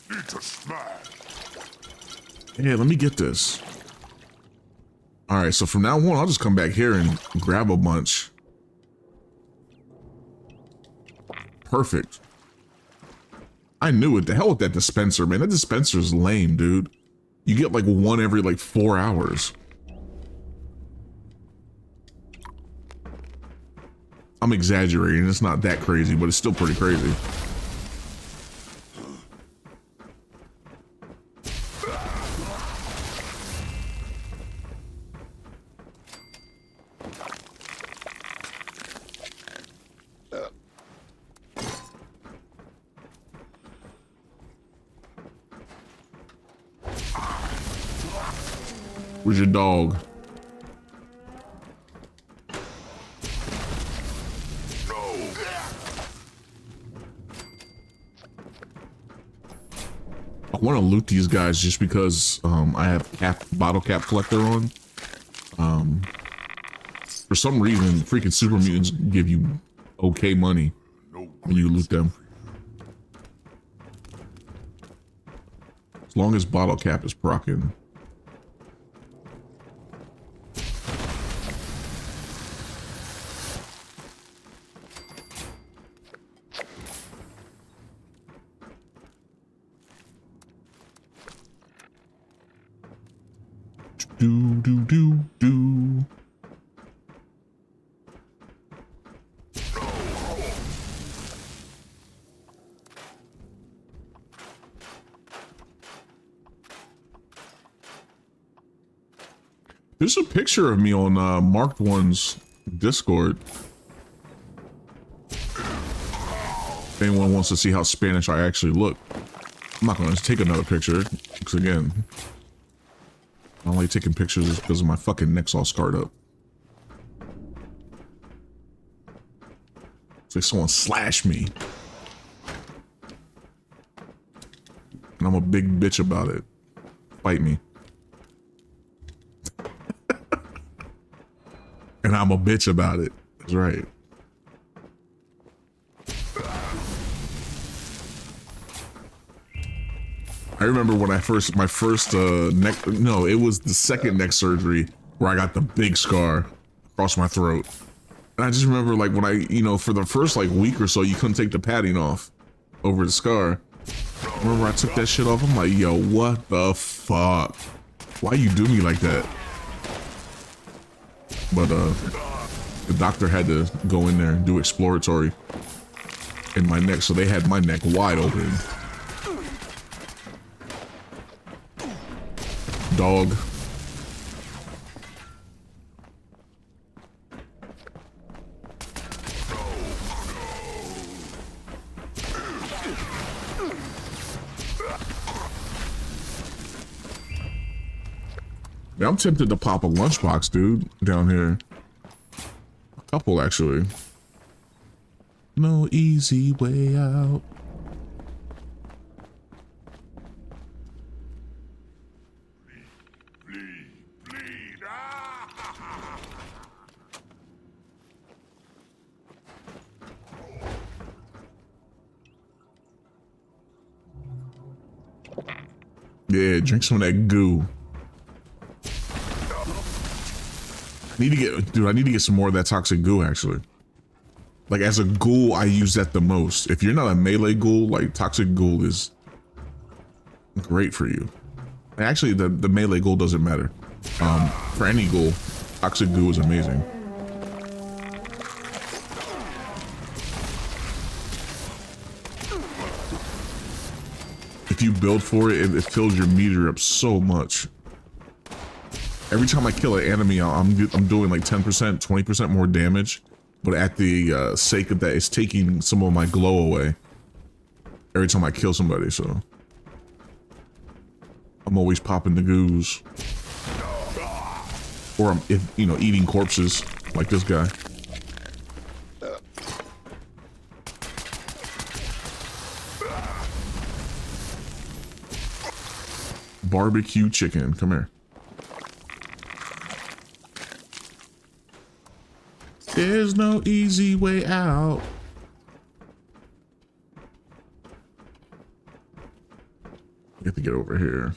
Need to smash.
Yeah, let me get this. All right, so from now on, I'll just come back here and grab a bunch. Perfect. I knew it. The hell with that dispenser, man. That dispenser is lame, dude. You get like one every like 4 hours. I'm exaggerating. It's not that crazy, but it's still pretty crazy. Where's your dog? I want to loot these guys just because I have bottle cap collector on. For some reason, freaking super mutants give you okay money when you loot them. As long as bottle cap is procking. Do. There's a picture of me on Marked One's Discord. If anyone wants to see how Spanish I actually look. I'm not going to take another picture, because again, I don't like taking pictures because my fucking neck's all scarred up. It's like someone slashed me. And I'm a big bitch about it. Fight me. And I'm a bitch about it. That's right. I remember when my first neck, no, it was the second neck surgery where I got the big scar across my throat. And I just remember like when I, for the first like week or so, you couldn't take the padding off over the scar. I remember I took that shit off. I'm like, yo, what the fuck? Why you do me like that? But the doctor had to go in there and do exploratory in my neck. So they had my neck wide open. Dog. Yeah, I'm tempted to pop a lunchbox, dude, down here. A couple, actually. No easy way out. Yeah, drink some of that goo. I need to get some more of that toxic goo, actually. Like, as a ghoul, I use that the most. If you're not a melee ghoul, like, toxic ghoul is great for you. Actually, the melee ghoul doesn't matter. For any ghoul, toxic goo is amazing. If you build for it, it fills your meter up so much. Every time I kill an enemy, I'm doing like 10%, 20% more damage, but at the sake of that, it's taking some of my glow away every time I kill somebody, so I'm always popping the goos. Or I'm, eating corpses like this guy. Barbecue chicken, come here. There's no easy way out. You have to get over here.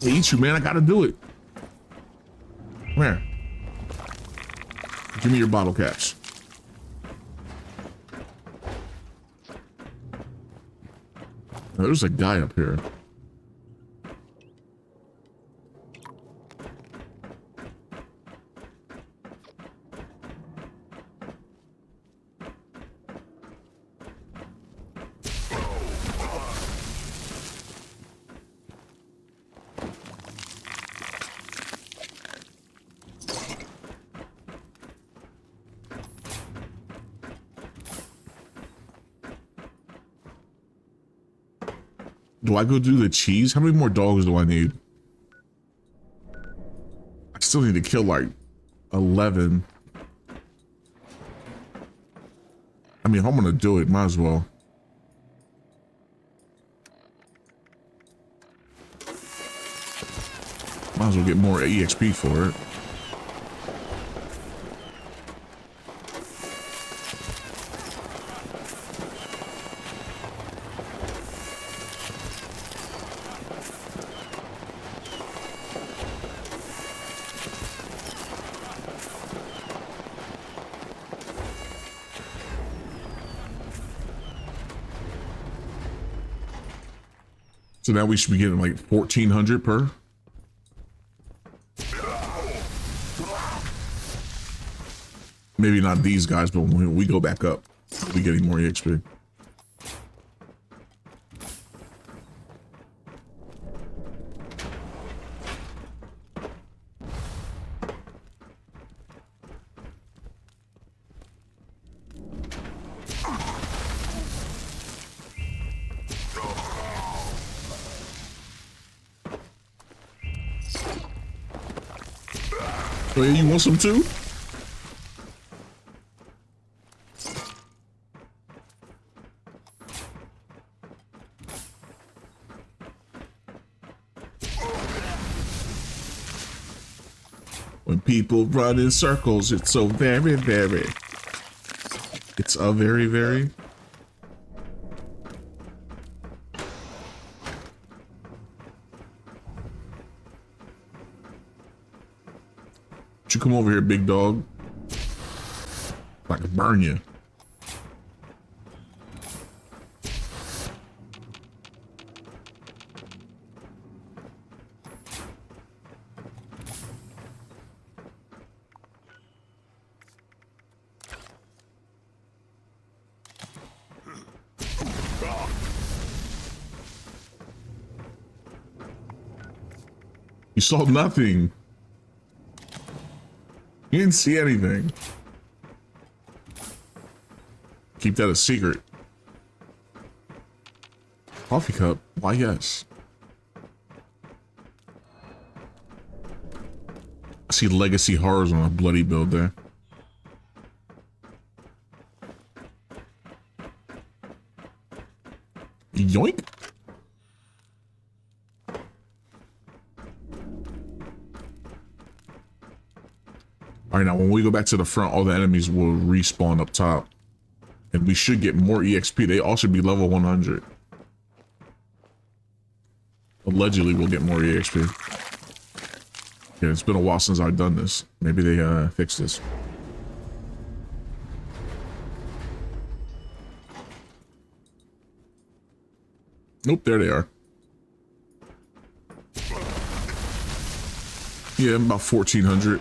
I eat you, man. I gotta do it. Come here. Give me your bottle caps. Now, there's a guy up here. Do I go do the cheese? How many more dogs do I need? I still need to kill like 11. I mean, if I'm gonna do it, might as well. Might as well get more EXP for it. So now we should be getting like 1,400 per. Maybe not these guys, but when we go back up, we getting more EXP. Oh yeah, you want some too? When people run in circles, it's so very, very. It's a very, very. You come over here, big dog. I can burn you. You saw nothing. You didn't see anything. Keep that a secret. Coffee cup? Why, yes. I see legacy horrors on a bloody build there. Yoink. All right, now when we go back to the front, all the enemies will respawn up top. And we should get more EXP. They all should be level 100. Allegedly, we'll get more EXP. Yeah, it's been a while since I've done this. Maybe they fixed this. Nope, there they are. Yeah, about 1,400.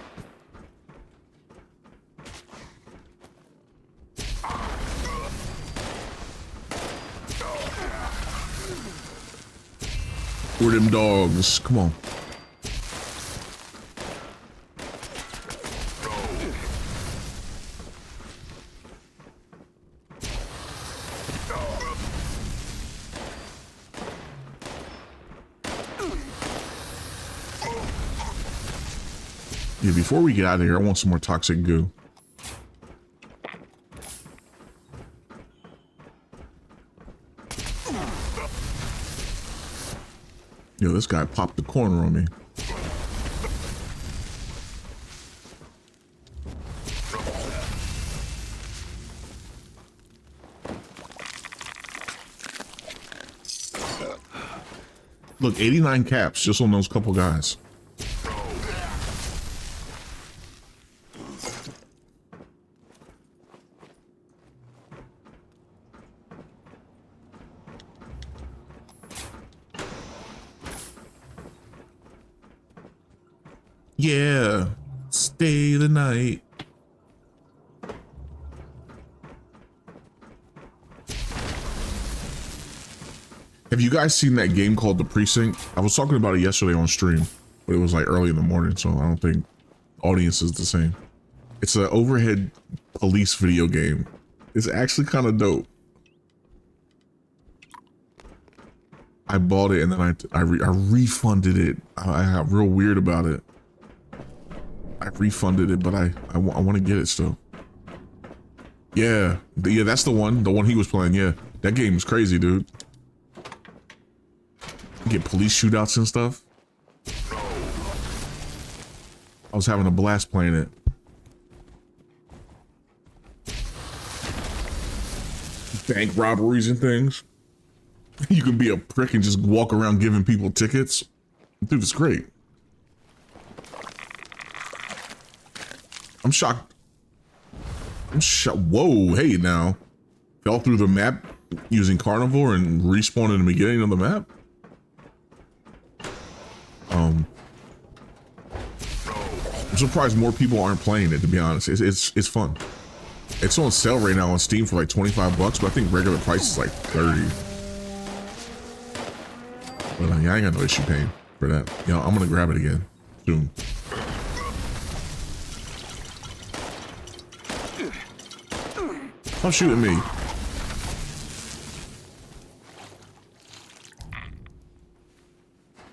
Where them dogs? Come on. Yeah, before we get out of here, I want some more toxic goo. Yo, this guy popped the corner on me. Look, 89 caps just on those couple guys. Yeah, stay the night. Have you guys seen that game called The Precinct? I was talking about it yesterday on stream, but it was like early in the morning, so I don't think audience is the same. It's an overhead police video game. It's actually kind of dope. I bought it and then I refunded it. I got real weird about it. I refunded it, but I want to get it still. Yeah, yeah, that's the one he was playing. Yeah, that game is crazy, dude. You get police shootouts and stuff. I was having a blast playing it. Bank robberies and things. You can be a prick and just walk around giving people tickets. Dude, it's great. I'm shocked. Whoa, hey now. Fell through the map using Carnivore and respawned in the beginning of the map? I'm surprised more people aren't playing it, to be honest. It's fun. It's on sale right now on Steam for like 25 bucks, but I think regular price is like 30. But yeah, I ain't got no issue paying for that. You know, I'm gonna grab it again soon. Stop shooting me.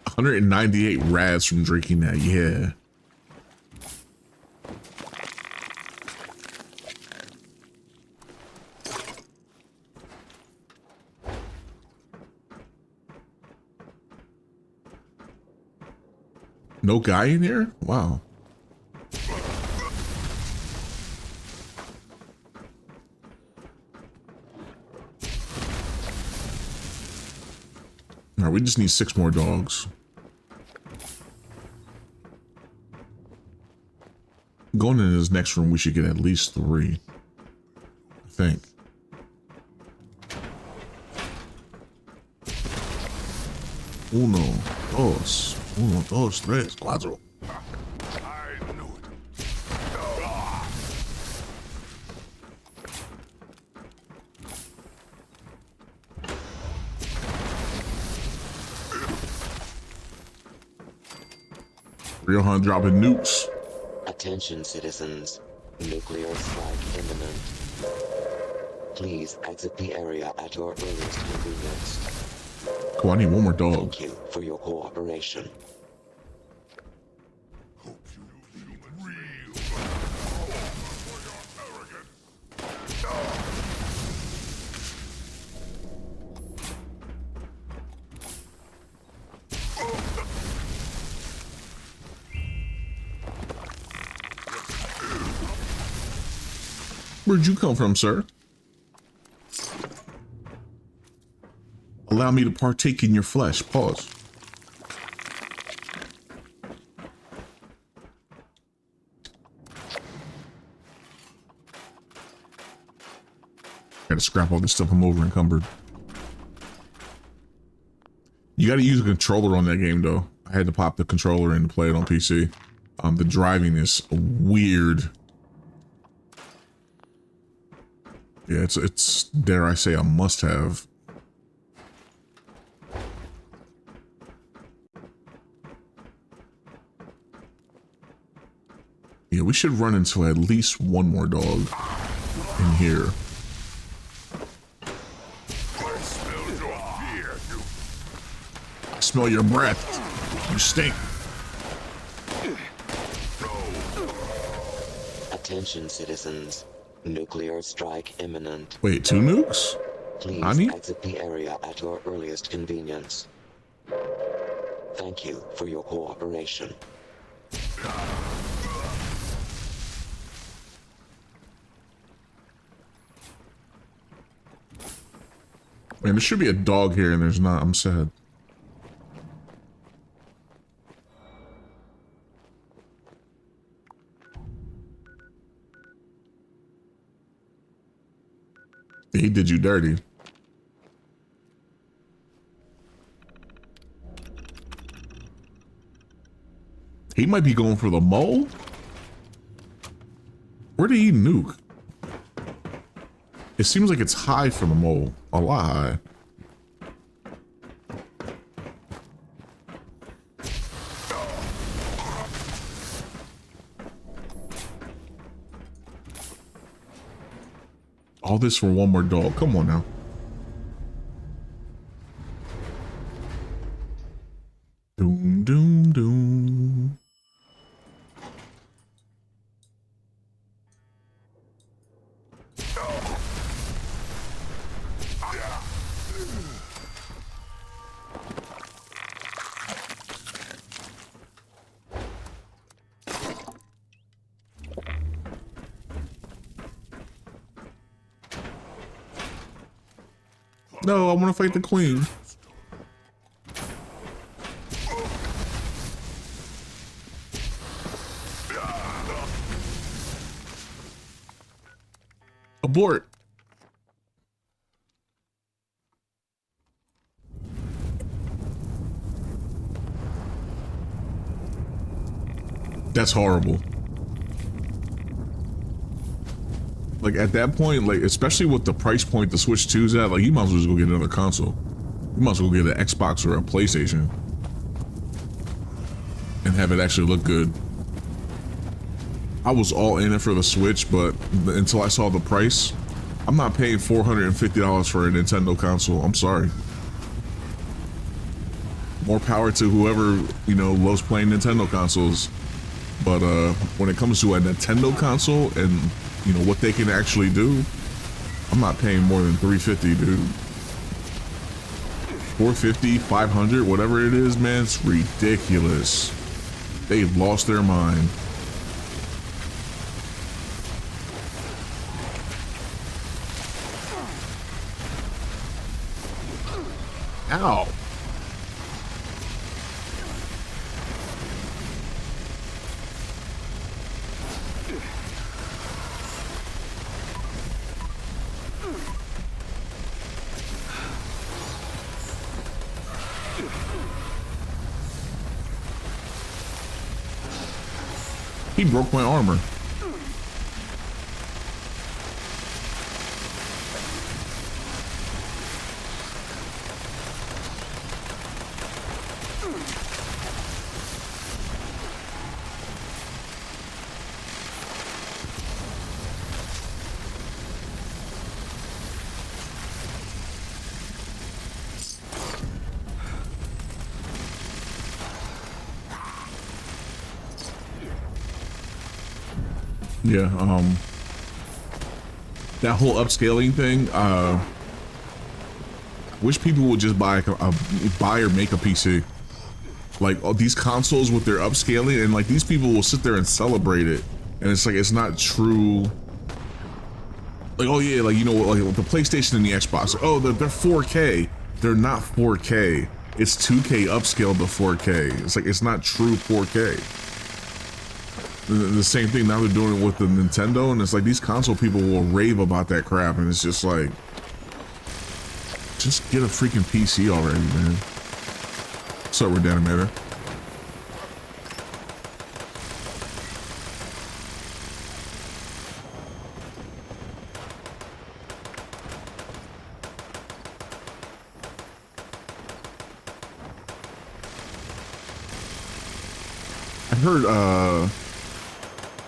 $198 rads from drinking that, yeah. No guy in here? Wow. All right, we just need 6 more dogs. Going into this next room, we should get at least 3. I think. Uno, dos, tres, cuatro.
I knew it.
Real hunt dropping nukes.
Attention citizens, nuclear strike imminent. Please exit the area at your earliest convenience.
Cool, I need one more dog.
Thank you for your cooperation.
Hope you feel real. For your arrogance.
Where'd you come from, sir? Allow me to partake in your flesh. Pause. Gotta scrap all this stuff. I'm over encumbered. You gotta use a controller on that game, though. I had to pop the controller in to play it on PC. The driving is weird. Yeah, it's dare I say a must-have. Yeah, we should run into at least one more dog in here.
I smell your fear, you.
I smell your breath. You stink.
Attention citizens, nuclear strike imminent.
Wait, 2 nukes?
Please
Ani?
exit the area at your earliest convenience. Thank you for your cooperation.
Man, there should be a dog here and there's not. I'm sad. He did you dirty. He might be going for the mole. Where did he nuke? It seems like it's high for the mole. A lot high. All this for one more dog. Come on now. Doom, doom, doom. No, I want to fight the queen. Abort. That's horrible. Like at that point, like especially with the price point the Switch 2's at, like you might as well just go get another console. You might as well get an Xbox or a PlayStation and have it actually look good. I was all in it for the Switch, but until I saw the price, I'm not paying $450 for a Nintendo console. I'm sorry. More power to whoever, you know, loves playing Nintendo consoles. But when it comes to a Nintendo console and, you know, what they can actually do, I'm not paying more than $350, dude. $450, $500, whatever it is, man, it's ridiculous. They've lost their mind. Ow. He broke my armor. Yeah, that whole upscaling thing, wish people would just buy or make a PC. Like these consoles with their upscaling, and like these people will sit there and celebrate it, and it's like it's not true. Like, oh yeah, like, you know, like the PlayStation and the Xbox, oh they're 4K. They're not 4K. It's 2K upscaled to 4K. It's like it's not true 4K. The same thing now they're doing it with the Nintendo, and it's like these console people will rave about that crap, and it's just like, just get a freaking PC already, man. What's up, Redanimator?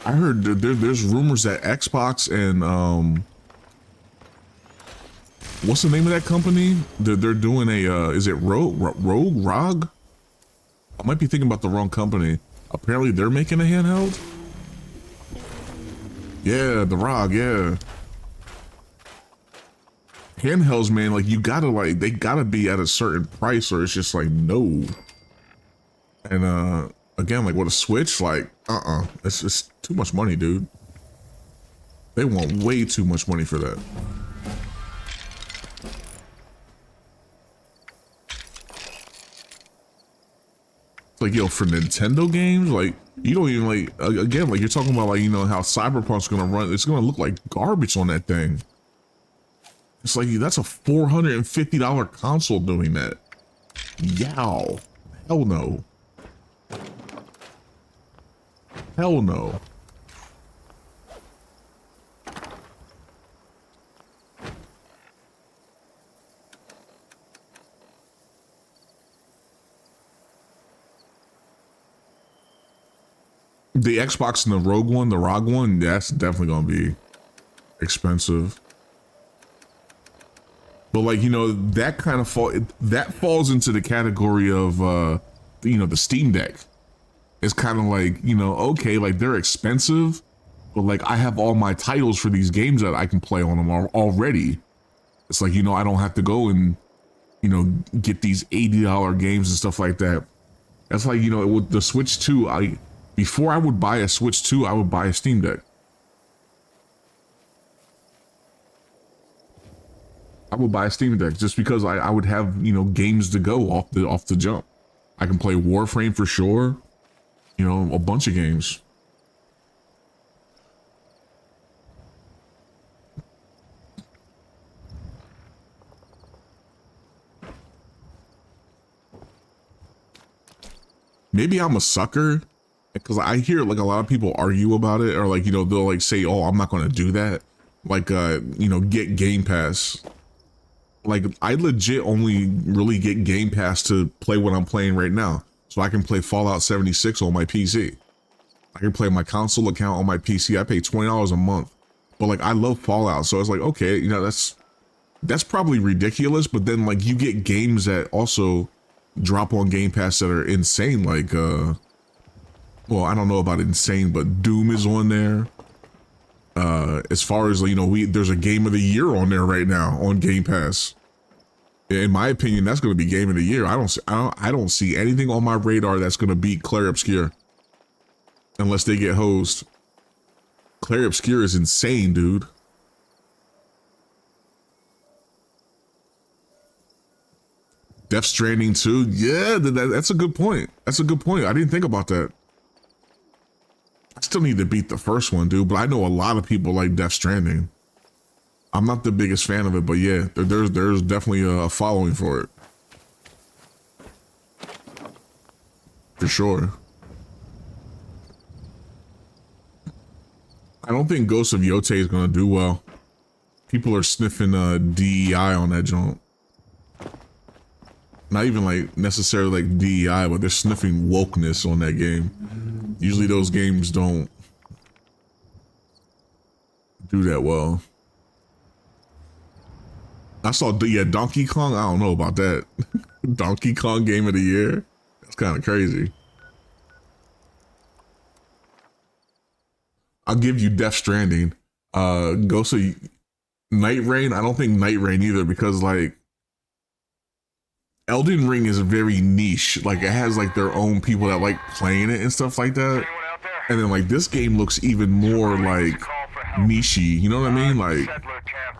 I heard there's rumors that Xbox and what's the name of that company? They're doing a is it ROG? I might be thinking about the wrong company. Apparently they're making a handheld. Yeah, the ROG, yeah. Handhelds, man, like you gotta they gotta be at a certain price, or it's just like no. And again, like with a Switch, like it's just too much money, dude. They want way too much money for that. It's like, yo, for Nintendo games, like you don't even like, again, like you're talking about, like, you know, how Cyberpunk's gonna run, it's gonna look like garbage on that thing. It's like, that's a $450 console doing that. Yow. Hell no. Hell no. The Xbox and the ROG one, that's definitely gonna be expensive. But like, you know, that kind of falls into the category of you know, the Steam Deck. It's kind of like, you know, okay, like they're expensive, but like I have all my titles for these games that I can play on them already. It's like, you know, I don't have to go and, you know, get these $80 games and stuff like that. That's like, you know, with the Switch 2, before I would buy a Switch 2, I would buy a Steam Deck. I would buy a Steam Deck just because I would have, you know, games to go off the jump. I can play Warframe for sure. You know, a bunch of games. Maybe I'm a sucker because I hear like a lot of people argue about it, or like, you know, they'll like say, oh, I'm not going to do that. Like, you know, get Game Pass. Like, I legit only really get Game Pass to play what I'm playing right now. So I can play Fallout 76 on my PC. I can play my console account on my PC. I pay $20 a month. But like, I love Fallout. So it's like, okay, you know, that's probably ridiculous. But then like you get games that also drop on Game Pass that are insane. Like, well, I don't know about insane, but Doom is on there. As far as, you know, there's a Game of the Year on there right now on Game Pass. In my opinion, that's going to be Game of the Year. I don't see anything on my radar that's going to beat Clair Obscur, unless they get hosed. Clair Obscur is insane, dude. Death Stranding 2, yeah, that's a good point. That's a good point. I didn't think about that. I still need to beat the first one, dude, but I know a lot of people like Death Stranding. I'm not the biggest fan of it, but yeah, there's definitely a following for it. For sure. I don't think Ghost of Yote is gonna do well. People are sniffing DEI on that joint. Not even like necessarily like DEI, but they're sniffing wokeness on that game. Usually those games don't do that well. I saw, yeah, Donkey Kong. I don't know about that. Donkey Kong Game of the Year. That's kind of crazy. I'll give you Death Stranding. Ghost of Night Rain. I don't think Night Rain either, because like Elden Ring is very niche. Like it has like their own people that like playing it and stuff like that. And then like this game looks even more like niche-y, you know what I mean? Like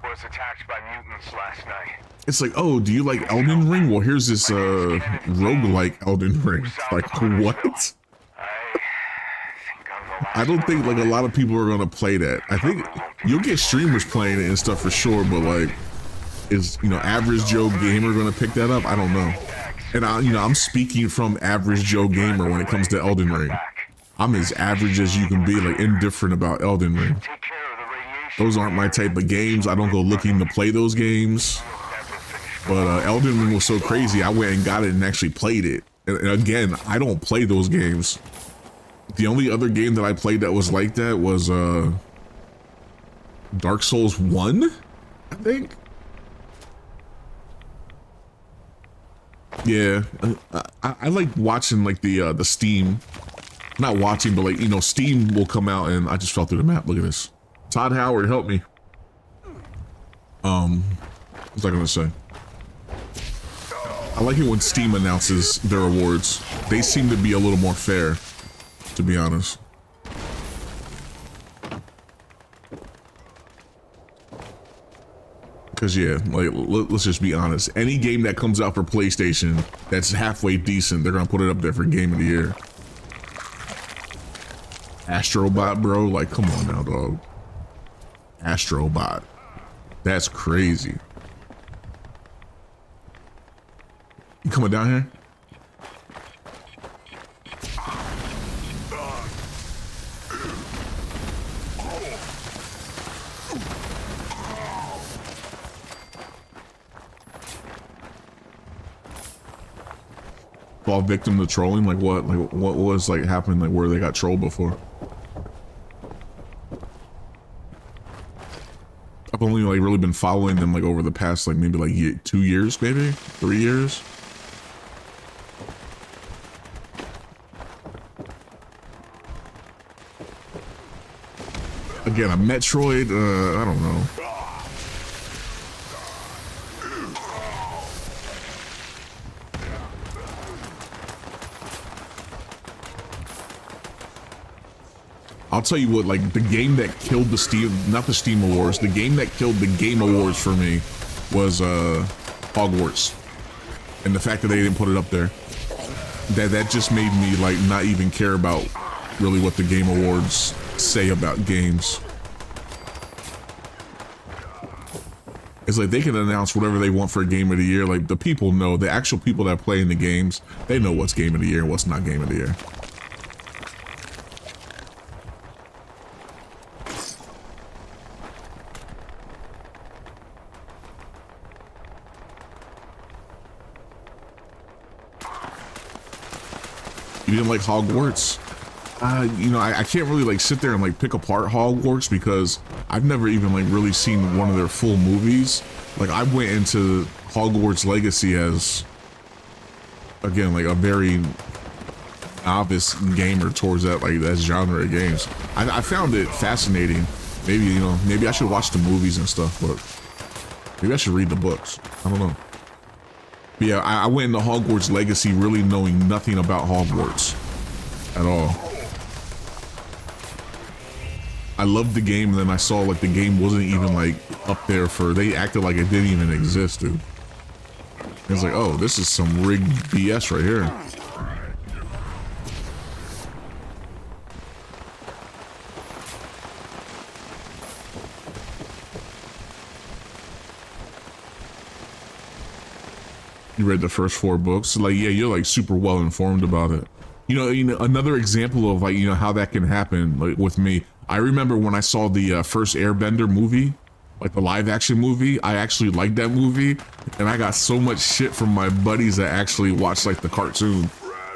was attacked by mutants last night.
it's like, oh, do you like Elden Ring? Well, here's this roguelike Elden Ring. Like what? I don't think like a lot of people are gonna play that. I think you'll get streamers playing it and stuff for sure, but like, is, you know, average Joe gamer gonna pick that up? I don't know. And I'm speaking from average Joe gamer when it comes to Elden Ring. I'm as average as you can be, like indifferent about Elden Ring. Those aren't my type of games. I don't go looking to play those games. But Elden Ring was so crazy, I went and got it and actually played it. And again, I don't play those games. The only other game that I played that was like that was Dark Souls 1, I think. Yeah, I like watching like the Steam. Not watching, but like, you know, Steam will come out and I just fell through the map. Look at this. Todd Howard, help me. What was I gonna say? I like it when Steam announces their awards. They seem to be a little more fair, to be honest. Cause yeah, like let's just be honest. Any game that comes out for PlayStation that's halfway decent, they're gonna put it up there for Game of the Year. Astrobot, bro, like come on now, dog. Astrobot, that's crazy. You coming down here? Fall victim to trolling? Like what? Like what was like happening? Like where they got trolled before? I've only like really been following them like over the past like maybe like 2 years, maybe 3 years. Again, a Metroid, I don't know. I'll tell you what, like the game that killed the Steam, not the Steam Awards, the game that killed the Game Awards for me was Hogwarts. And the fact that they didn't put it up there, that just made me like not even care about really what the Game Awards say about games. It's like they can announce whatever they want for a Game of the Year. Like the people know, the actual people that play in the games, they know what's Game of the Year and what's not Game of the Year. You didn't like Hogwarts? You know, I can't really like sit there and like pick apart Hogwarts because I've never even like really seen one of their full movies. Like I went into Hogwarts Legacy as, again, like a very novice gamer towards that, like that genre of games. I found it fascinating. Maybe, you know, maybe I should watch the movies and stuff, but maybe I should read the books. I don't know. But yeah, I went into Hogwarts Legacy really knowing nothing about Hogwarts at all. I loved the game, and then I saw like the game wasn't even like up there for, they acted like it didn't even exist, dude. It's like, oh, this is some rigged BS right here. You read the first 4 books, like, yeah, you're like super well informed about it. You know, another example of like, you know, how that can happen, like with me. I remember when I saw the first Airbender movie, like the live action movie, I actually liked that movie, and I got so much shit from my buddies that actually watched like the cartoon.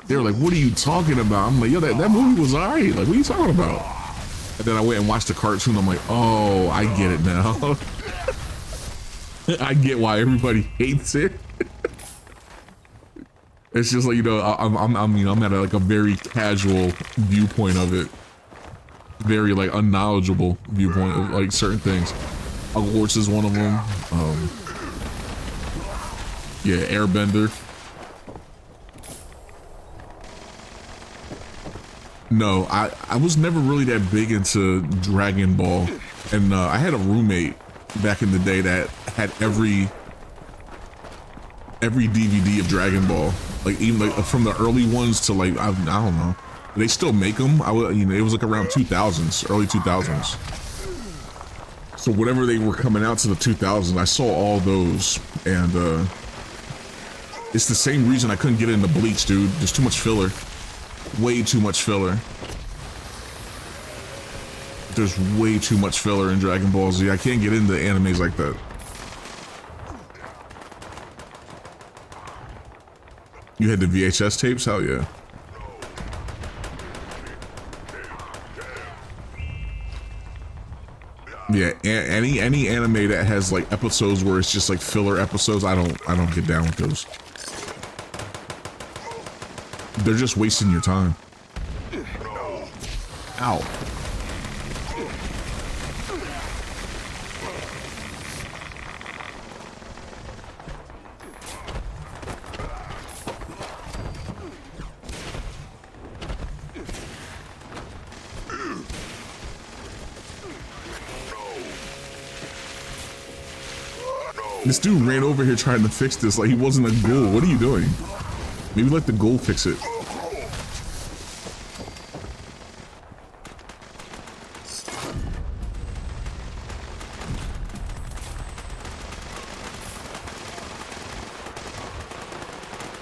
They were like, what are you talking about? I'm like, yo, that movie was alright, like what are you talking about? And then I went and watched the cartoon, I'm like, oh, I get it now. I get why everybody hates it. It's just like, you know, I'm at like a very casual viewpoint of it. Very like unknowledgeable viewpoint of like certain things. Hogwarts is one of them. Yeah, Airbender. No, I was never really that big into Dragon Ball, and I had a roommate back in the day that had every DVD of Dragon Ball, like even like from the early ones to like I don't know. They still make them. You know, it was like around 2000s, early 2000s. So whatever they were coming out to the 2000s, I saw all those, and it's the same reason I couldn't get into Bleach, dude. There's too much filler, way too much filler. There's way too much filler in Dragon Ball Z. I can't get into animes like that. You had the VHS tapes? Hell yeah. Yeah, any anime that has like episodes where it's just like filler episodes, I don't get down with those. They're just wasting your time. Ow. This dude ran over here trying to fix this like he wasn't a ghoul. What are you doing? Maybe let the ghoul fix it.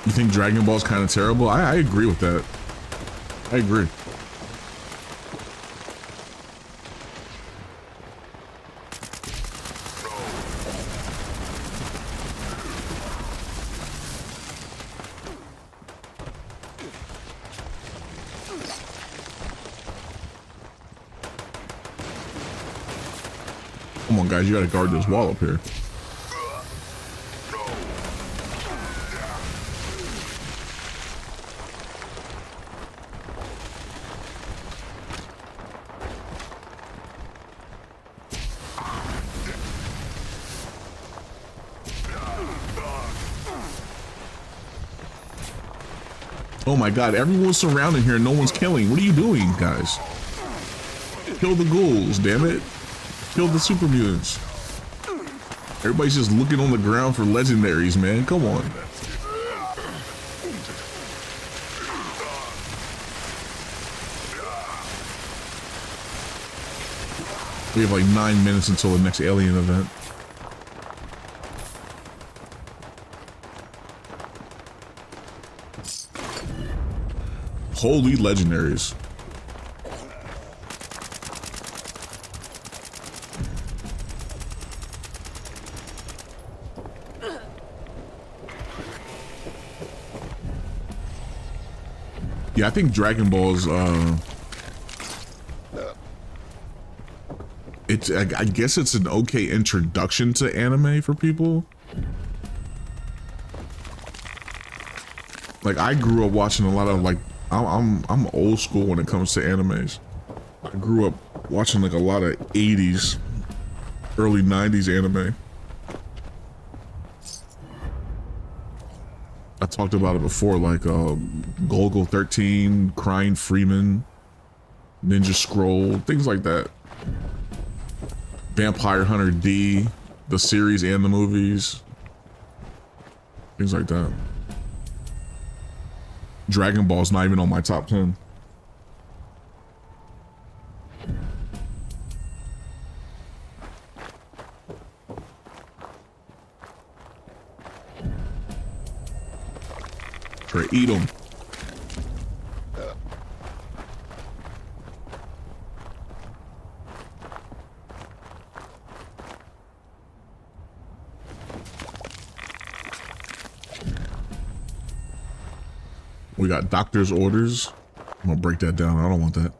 You think Dragon Ball's kind of terrible? I agree with that. I agree. Come on, guys, you gotta guard this wall up here. Oh my god, everyone's surrounding here and no one's killing. What are you doing, guys? Kill the ghouls, damn it. Kill the super mutants. Everybody's just looking on the ground for legendaries, man. Come on. We have like 9 minutes until the next alien event. Holy legendaries. Yeah, I think Dragon Ball's I guess it's an okay introduction to anime for people. Like I grew up watching a lot of like I'm old school when it comes to animes. I grew up watching like a lot of 80s, early 90s anime. I talked about it before, like Golgo 13, Crying Freeman, Ninja Scroll, things like that. Vampire Hunter D, the series and the movies, things like that. Dragon Ball's not even on my top 10. Try eat them. We got doctor's orders. I'm gonna break that down. I don't want that.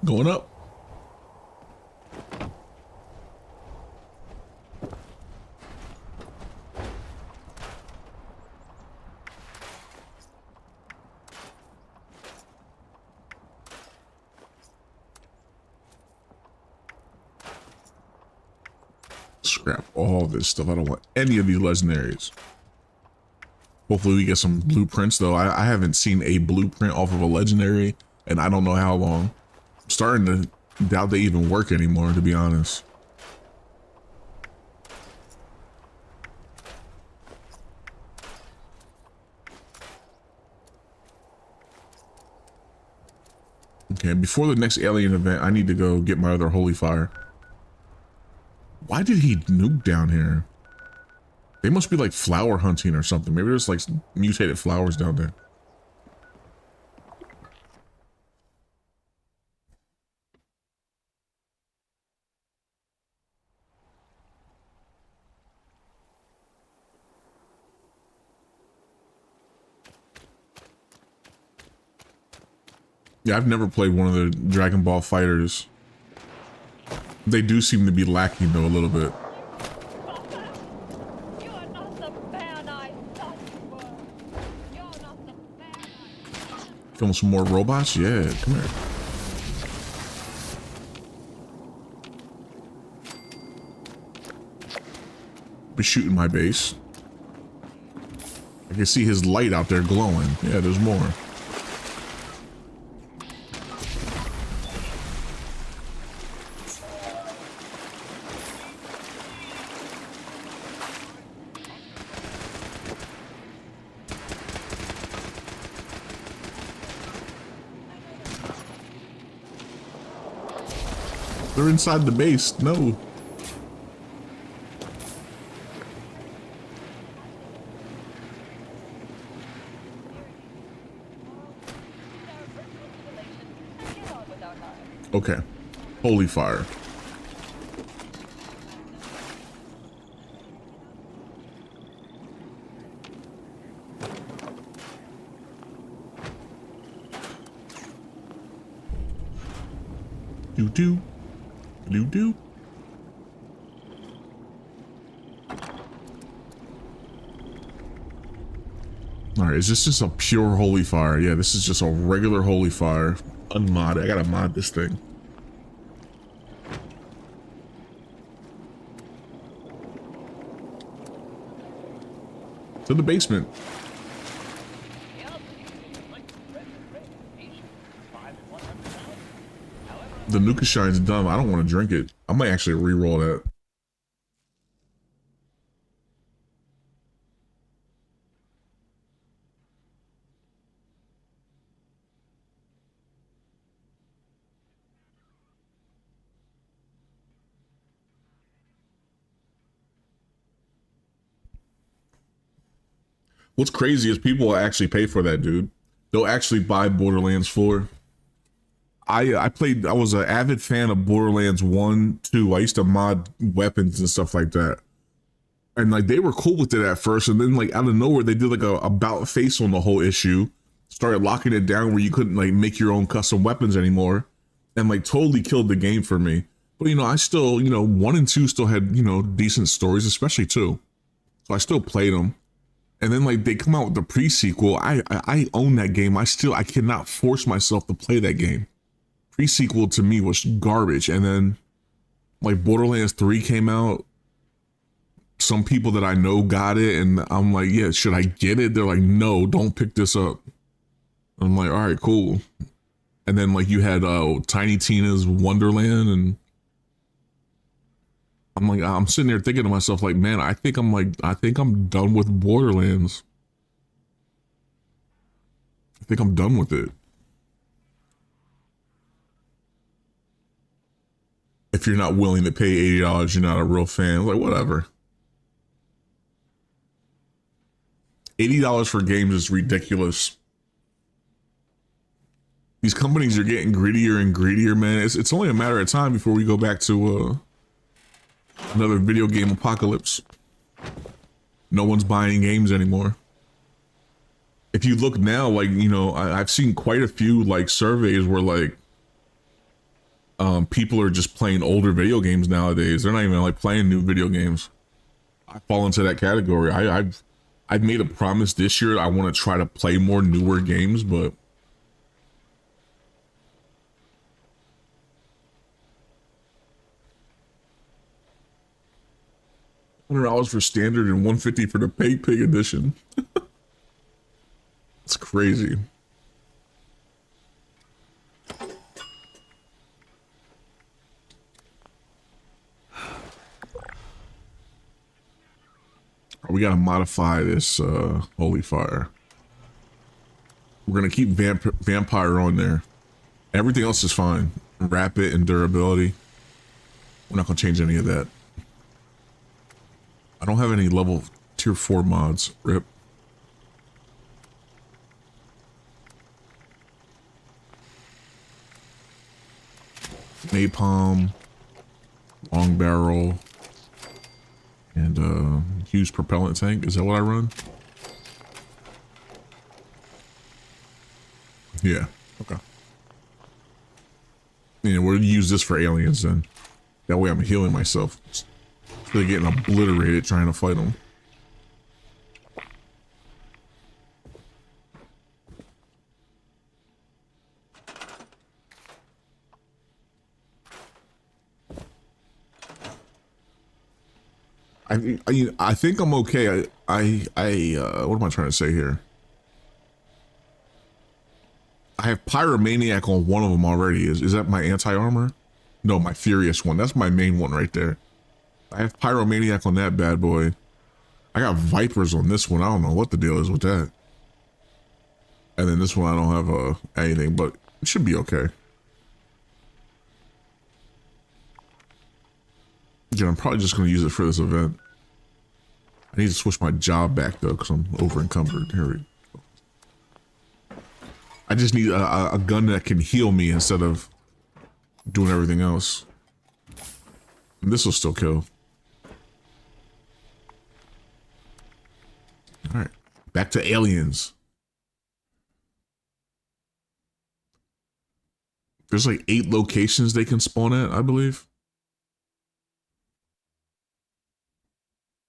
Going up. Scrap all this stuff. I don't want any of these legendaries. Hopefully we get some blueprints though. I haven't seen a blueprint off of a legendary and I don't know how long. I'm starting to doubt they even work anymore, to be honest. Okay, before the next alien event, I need to go get my other holy fire. Why did he nuke down here? They must be like flower hunting or something. Maybe there's like mutated flowers down there. Yeah, I've never played one of the Dragon Ball fighters. They do seem to be lacking though a little bit.
You are not the man I thought you were. You're not the man I...
Film some more robots? Yeah, come here. Be shooting my base. I can see his light out there glowing. Yeah, there's more. They're inside the base. No. Okay. Holy fire. Do-do. Do-do. Alright, is this just a pure holy fire? Yeah, this is just a regular holy fire. Unmodded. I gotta mod this thing. To the basement. The Nuka Shine's dumb. I don't want to drink it. I might actually re-roll that. What's crazy is people will actually pay for that, dude. They'll actually buy Borderlands 4. I was an avid fan of Borderlands 1, 2. I used to mod weapons and stuff like that. And like they were cool with it at first, and then like out of nowhere they did like a about face on the whole issue, started locking it down where you couldn't like make your own custom weapons anymore, and like totally killed the game for me. But you know, I still, you know, 1 and 2 still had, you know, decent stories, especially 2. So I still played them. And then like they come out with the pre-sequel. I own that game. I cannot force myself to play that game. Pre-sequel to me was garbage. And then like Borderlands 3 came out. Some people that I know got it, and I'm like, yeah, should I get it? They're like, no, don't pick this up. I'm like, all right, cool. And then like you had Tiny Tina's Wonderland, and I'm like, I'm sitting there thinking to myself, like, man, I think I'm done with Borderlands. I think I'm done with it. If you're not willing to pay $80, you're not a real fan. Like, whatever. $80 for games is ridiculous. These companies are getting greedier and greedier, man. It's only a matter of time before we go back to another video game apocalypse. No one's buying games anymore. If you look now, like, you know, I've seen quite a few like surveys where like people are just playing older video games nowadays. They're not even like playing new video games. I fall into that category. I've made a promise this year. I want to try to play more newer games, but $100 for standard and $150 for the pig edition. It's crazy. We gotta modify this holy fire. We're gonna keep vampire on there. Everything else is fine. Rapid and durability. We're not gonna change any of that. I don't have any level tier 4 mods. Rip. Napalm, long barrel, and huge propellant tank. Is that what I run? Yeah. Okay. Yeah, we'll use this for aliens then. That way I'm healing myself. They're getting obliterated trying to fight them. I think I'm okay. What am I trying to say here? I have Pyromaniac on one of them already. Is that my anti-armor? No, my Furious one. That's my main one right there. I have Pyromaniac on that bad boy. I got Vipers on this one. I don't know what the deal is with that. And then this one I don't have anything, but it should be okay. Yeah, I'm probably just going to use it for this event. I need to switch my job back though, because I'm over encumbered. Here we go. I just need a gun that can heal me instead of doing everything else. And this will still kill. All right, back to aliens. There's like 8 locations they can spawn at, I believe.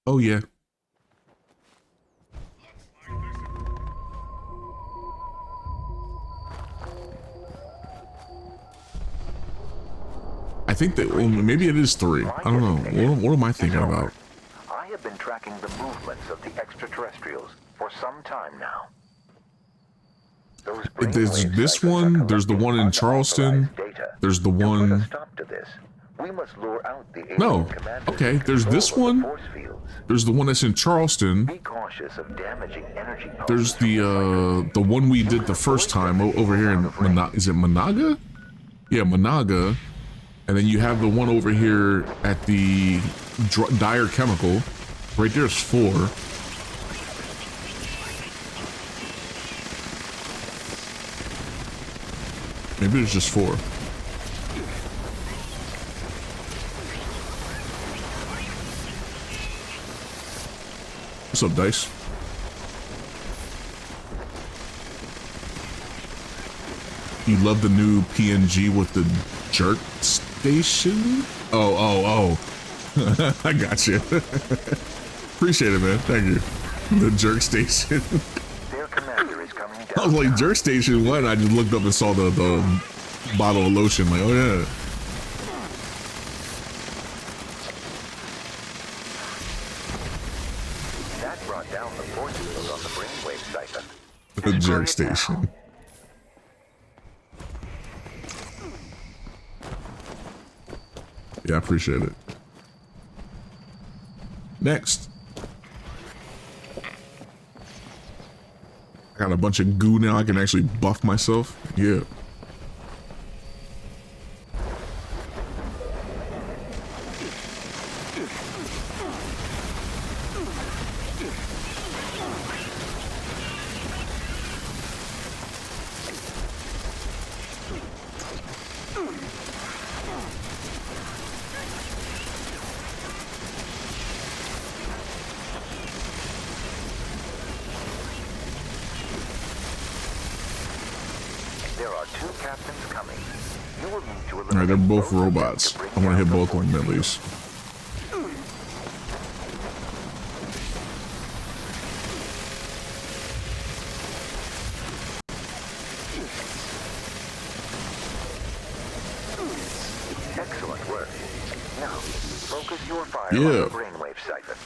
Oh yeah. think that well, maybe it is 3. I don't know. What am I thinking about?
I have been tracking the movements of the extraterrestrials for some time now.
There's this one. There's the one in Charleston. There's the one. No. Okay. There's this one. There's the one that's in Charleston. There's the one we did the first time over here in is it Managa? Yeah, Managa. And then you have the one over here at the Dire Chemical. Right there's 4. Maybe there's just 4. What's up, Dice? You love the new PNG with the jerk station? Oh. I got you. Appreciate it, man. Thank you. The jerk station. I was like, jerk station, what? I just looked up and saw the bottle of lotion. Like, oh yeah.
That brought down the force field on the brainwave siphon.
The jerk station. Yeah, I appreciate it. Next. I got a bunch of goo now. I can actually buff myself. Yeah. Alright, they're both robots. I want to hit both of them at least.
Excellent work. Now, focus your fire on the brainwave siphon.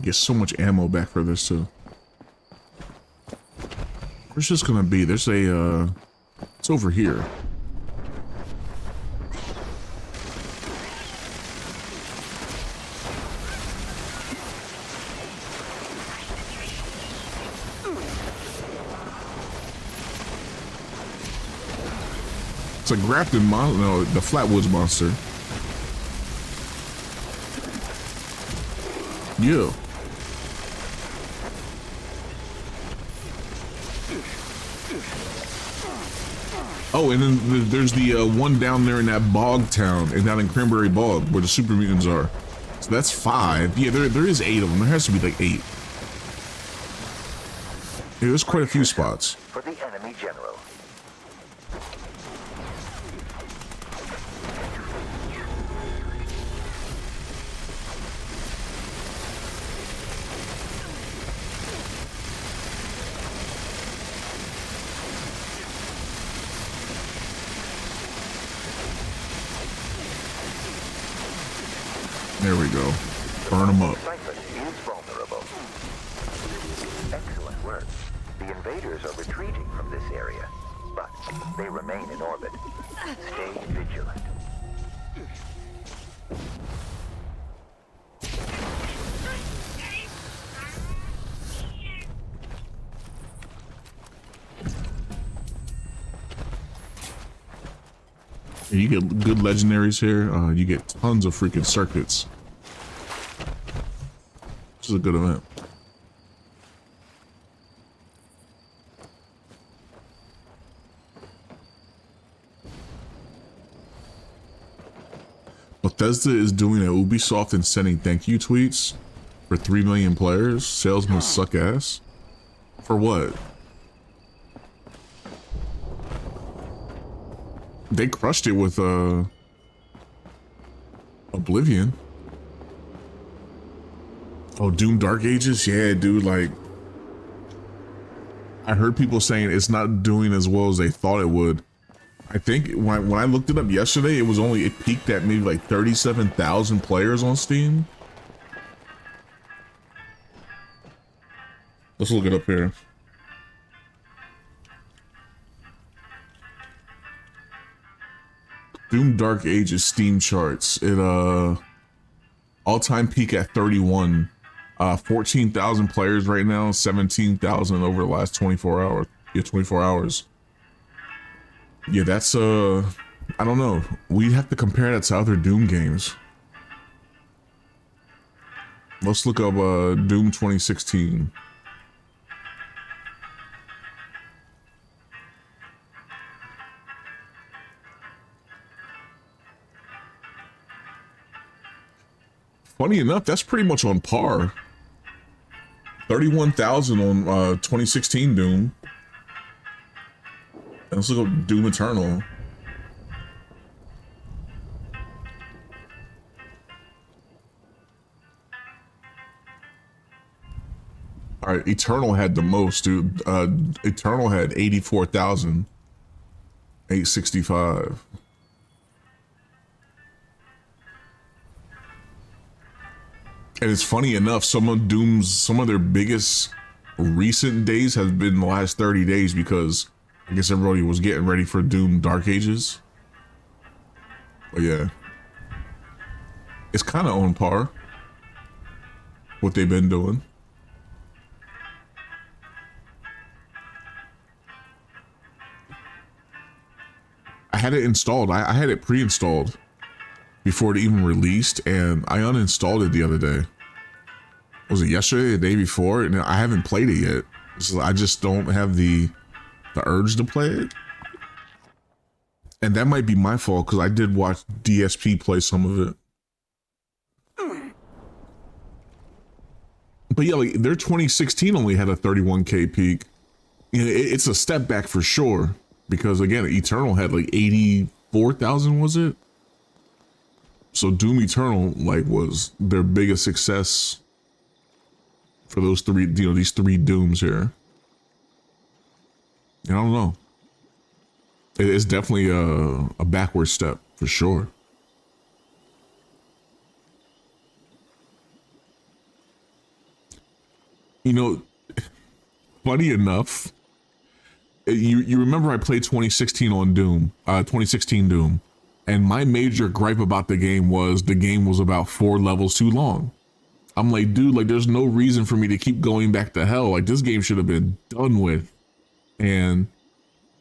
Get so much ammo back for this too. Where's this gonna be? There's a it's over here. It's a Grafton monster. No, the Flatwoods monster. Yeah. Oh, and then there's the one down there in that bog town, and down in Cranberry Bog, where the super mutants are. So that's 5. Yeah, there is 8 of them. There has to be like 8. Yeah, there's quite a few spots.
For the enemy general.
There we go. Burn them up.
Is vulnerable. Excellent work. The invaders are retreating from this area, but they remain in orbit. Stay vigilant.
You get good legendaries here. You get tons of freaking circuits. This is a good event. Bethesda is doing a Ubisoft and sending thank you tweets for 3 million players. Sales must suck ass. For what? They crushed it with Oblivion. Oh, Doom Dark Ages? Yeah, dude, like I heard people saying it's not doing as well as they thought it would. I think when I looked it up yesterday, it peaked at maybe like 37,000 players on Steam. Let's look it up here. Doom Dark Ages Steam charts. It all-time peak at 31. 14,000 players right now, 17,000 over the last 24 hours. Yeah, 24 hours. Yeah, that's I don't know. We'd have to compare that to other Doom games. Let's look up Doom 2016. Funny enough, that's pretty much on par. 31,000 on 2016 Doom. And let's look up Doom Eternal. All right, Eternal had the most, dude. Eternal had 84,865. And it's funny enough, some of their biggest recent days has been the last 30 days because I guess everybody was getting ready for Doom Dark Ages. But yeah, it's kind of on par what they've been doing. I had it installed. I had it pre-installed before it even released, and I uninstalled it the other day. Was it yesterday, the day before? And I haven't played it yet. So I just don't have the urge to play it. And that might be my fault because I did watch DSP play some of it. But yeah, like their 2016 only had a 31K peak. You know, it's a step back for sure. Because again, Eternal had like 84,000, was it? So Doom Eternal like was their biggest success for those three, you know, these three Dooms here. I don't know. It's definitely a backward step for sure. You know, funny enough, you remember I played 2016 on Doom, 2016 Doom, and my major gripe about the game was about 4 levels too long. I'm like, dude, like there's no reason for me to keep going back to hell. Like this game should have been done with. And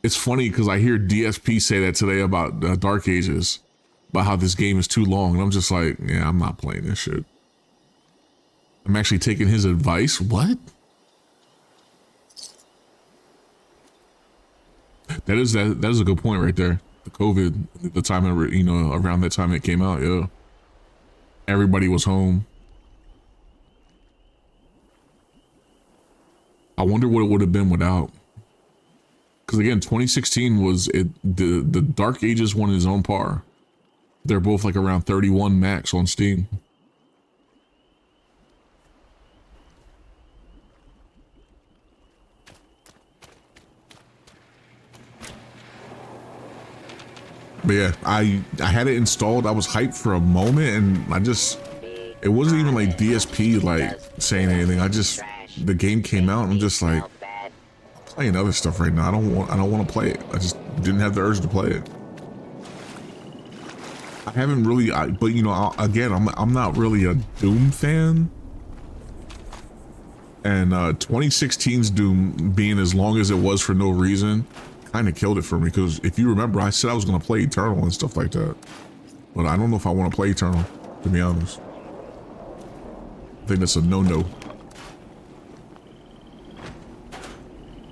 it's funny because I hear DSP say that today about Dark Ages, about how this game is too long. And I'm just like, yeah, I'm not playing this shit. I'm actually taking his advice. What? That is a good point right there. The COVID, the time, you know, around that time it came out, yeah. Everybody was home. I wonder what it would have been without. Because again, 2016 was the Dark Ages one is on par. They're both like around 31 max on Steam. But yeah, I had it installed. I was hyped for a moment, and it wasn't even like DSP like saying anything. The game came out, and I'm just like, I'm playing other stuff right now. I don't want to play it. I just didn't have the urge to play it. I haven't really, but you know, again, I'm not really a Doom fan. And 2016's Doom being as long as it was for no reason kind of killed it for me, because if you remember, I said I was going to play Eternal and stuff like that, but I don't know if I want to play Eternal, to be honest. I think that's a no-no.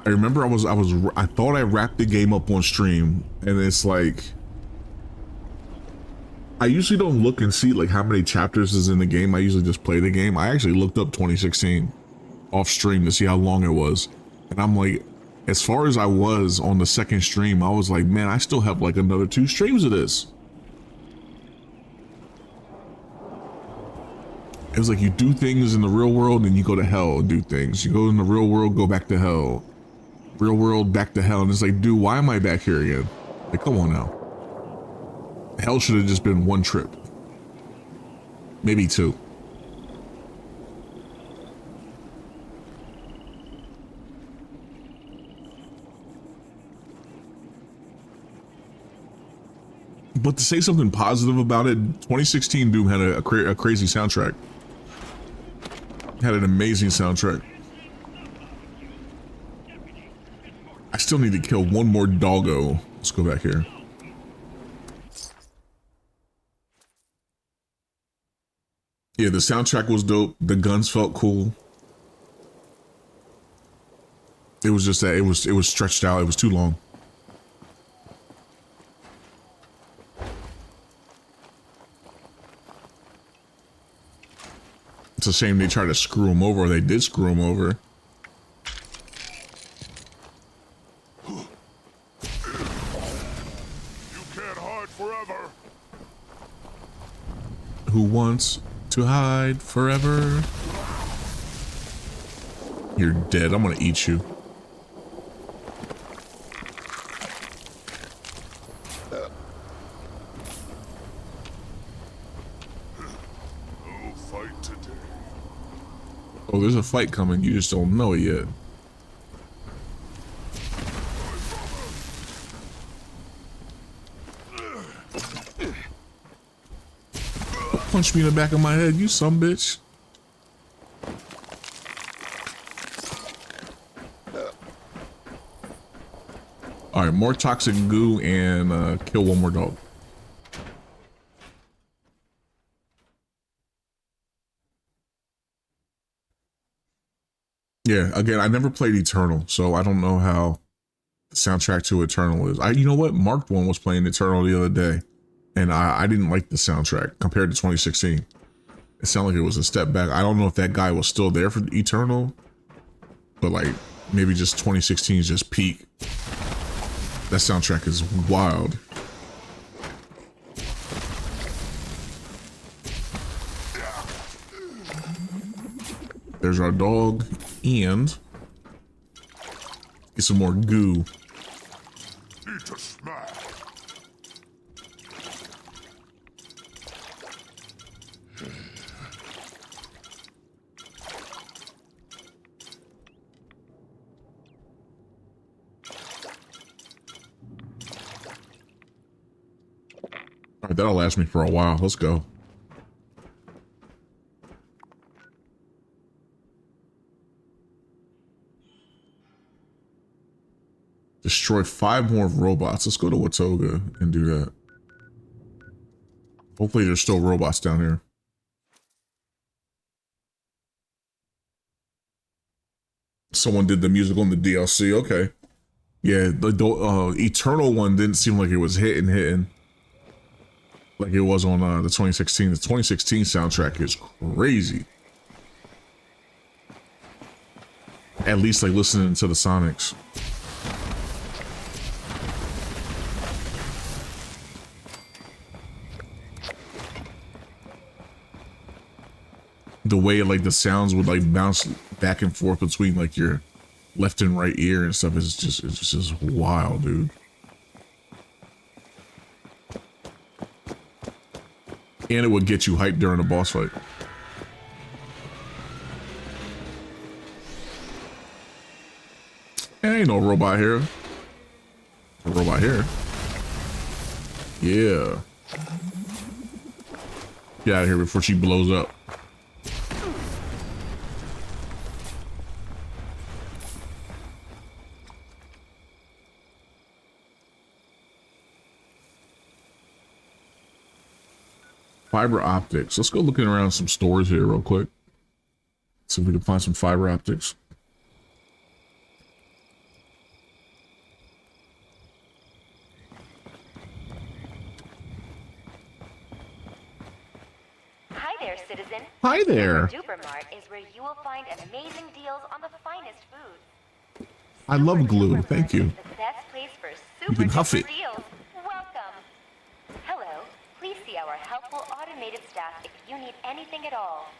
I remember I thought I wrapped the game up on stream, and it's like, I usually don't look and see like how many chapters is in the game. I usually just play the game. I actually looked up 2016 off stream to see how long it was, and I'm like, as far as I was on the second stream, I was like, man, I still have like another 2 streams of this. It was like you do things in the real world and you go to hell and do things. You go in the real world, go back to hell. Real world, back to hell. And it's like, dude, why am I back here again? Like, come on now. Hell should have just been one trip. Maybe two. But to say something positive about it, 2016 Doom had a crazy soundtrack. Had an amazing soundtrack. I still need to kill one more doggo. Let's go back here. Yeah, the soundtrack was dope. The guns felt cool. It was just that it was stretched out. It was too long. It's a shame they tried to screw him over. Or they did screw him over.
You can't hide forever.
Who wants to hide forever? You're dead. I'm gonna eat you.
No fight today.
Oh, there's a fight coming. You just don't know it yet. Punch me in the back of my head, you some bitch. All right, more toxic goo and kill one more dog. Yeah, again, I never played Eternal, so I don't know how the soundtrack to Eternal is. You know what? Marked One was playing Eternal the other day, and I didn't like the soundtrack compared to 2016. It sounded like it was a step back. I don't know if that guy was still there for Eternal, but like maybe just 2016 is just peak. That soundtrack is wild. There's our dog, and get some more goo.
Need to smash.
All right, that'll last me for a while. Let's go. Destroy 5 more robots. Let's go to Watoga and do that. Hopefully there's still robots down here. Someone did the music on the DLC. Okay. Yeah, the Eternal one didn't seem like it was hitting like it was on the 2016. The 2016 soundtrack is crazy. At least like listening to the Sonics. The way like the sounds would like bounce back and forth between like your left and right ear and stuff is just, it's just wild, dude. And it would get you hyped during a boss fight. Ain't no robot here. A robot here. Yeah. Get out of here before she blows up. Fiber optics. Let's go looking around some stores here real quick. See if we can find some fiber optics.
Hi there, citizen.
Hi there.
Dupermart is where you will find amazing deals on the finest food.
I love glue.
Dupermart
Thank you.
is the best place for super
You can huff
duper
it.
deals. Welcome. Hello. Please see our helpful automated staff if you need anything at all.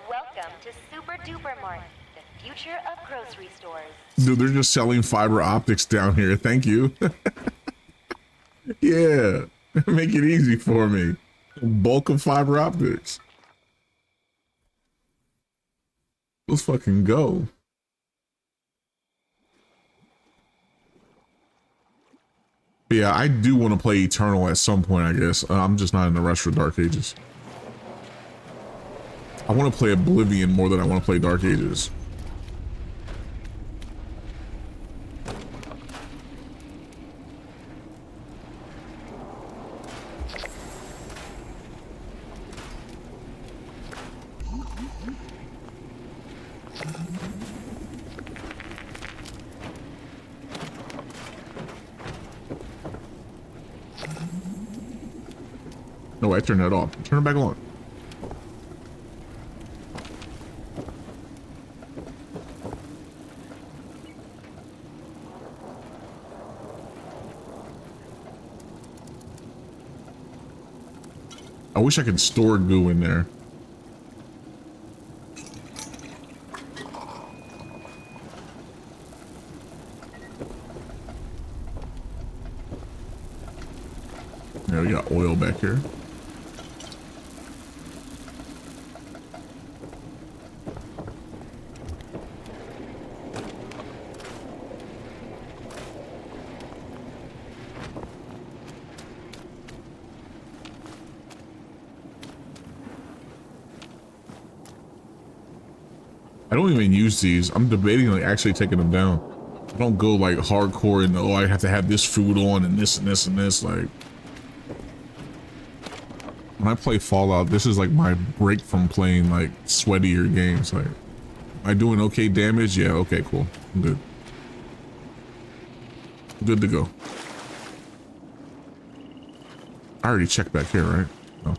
Welcome to Super Duper Mart, the future of grocery stores.
Dude, they're just selling fiber optics down here. Thank you. Yeah, make it easy for me. Bulk of fiber optics. Let's fucking go. But yeah, I do want to play Eternal at some point, I guess. I'm just not in the rush for Dark Ages. I want to play Oblivion more than I want to play Dark Ages. No, I turned that off. Turn it back on. I wish I could store goo in there. There, we got oil back here. I don't even use these. I'm debating like actually taking them down. I don't go like hardcore and oh I have to have this food on and this and this and this. Like when I play Fallout, this is like my break from playing like sweatier games. Like, am I doing okay damage? Yeah, okay, cool. I'm good. Good to go. I already checked back here, right? No.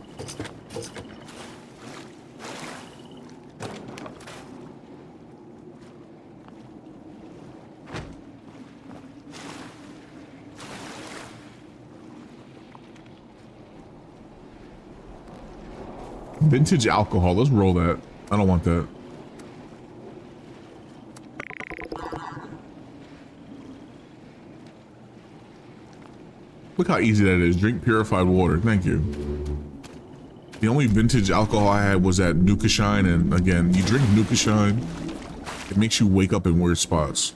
Vintage alcohol. Let's roll that. I don't want that. Look how easy that is. Drink purified water. Thank you. The only vintage alcohol I had was at Nuka Shine, and again, you drink Nuka Shine, it makes you wake up in weird spots.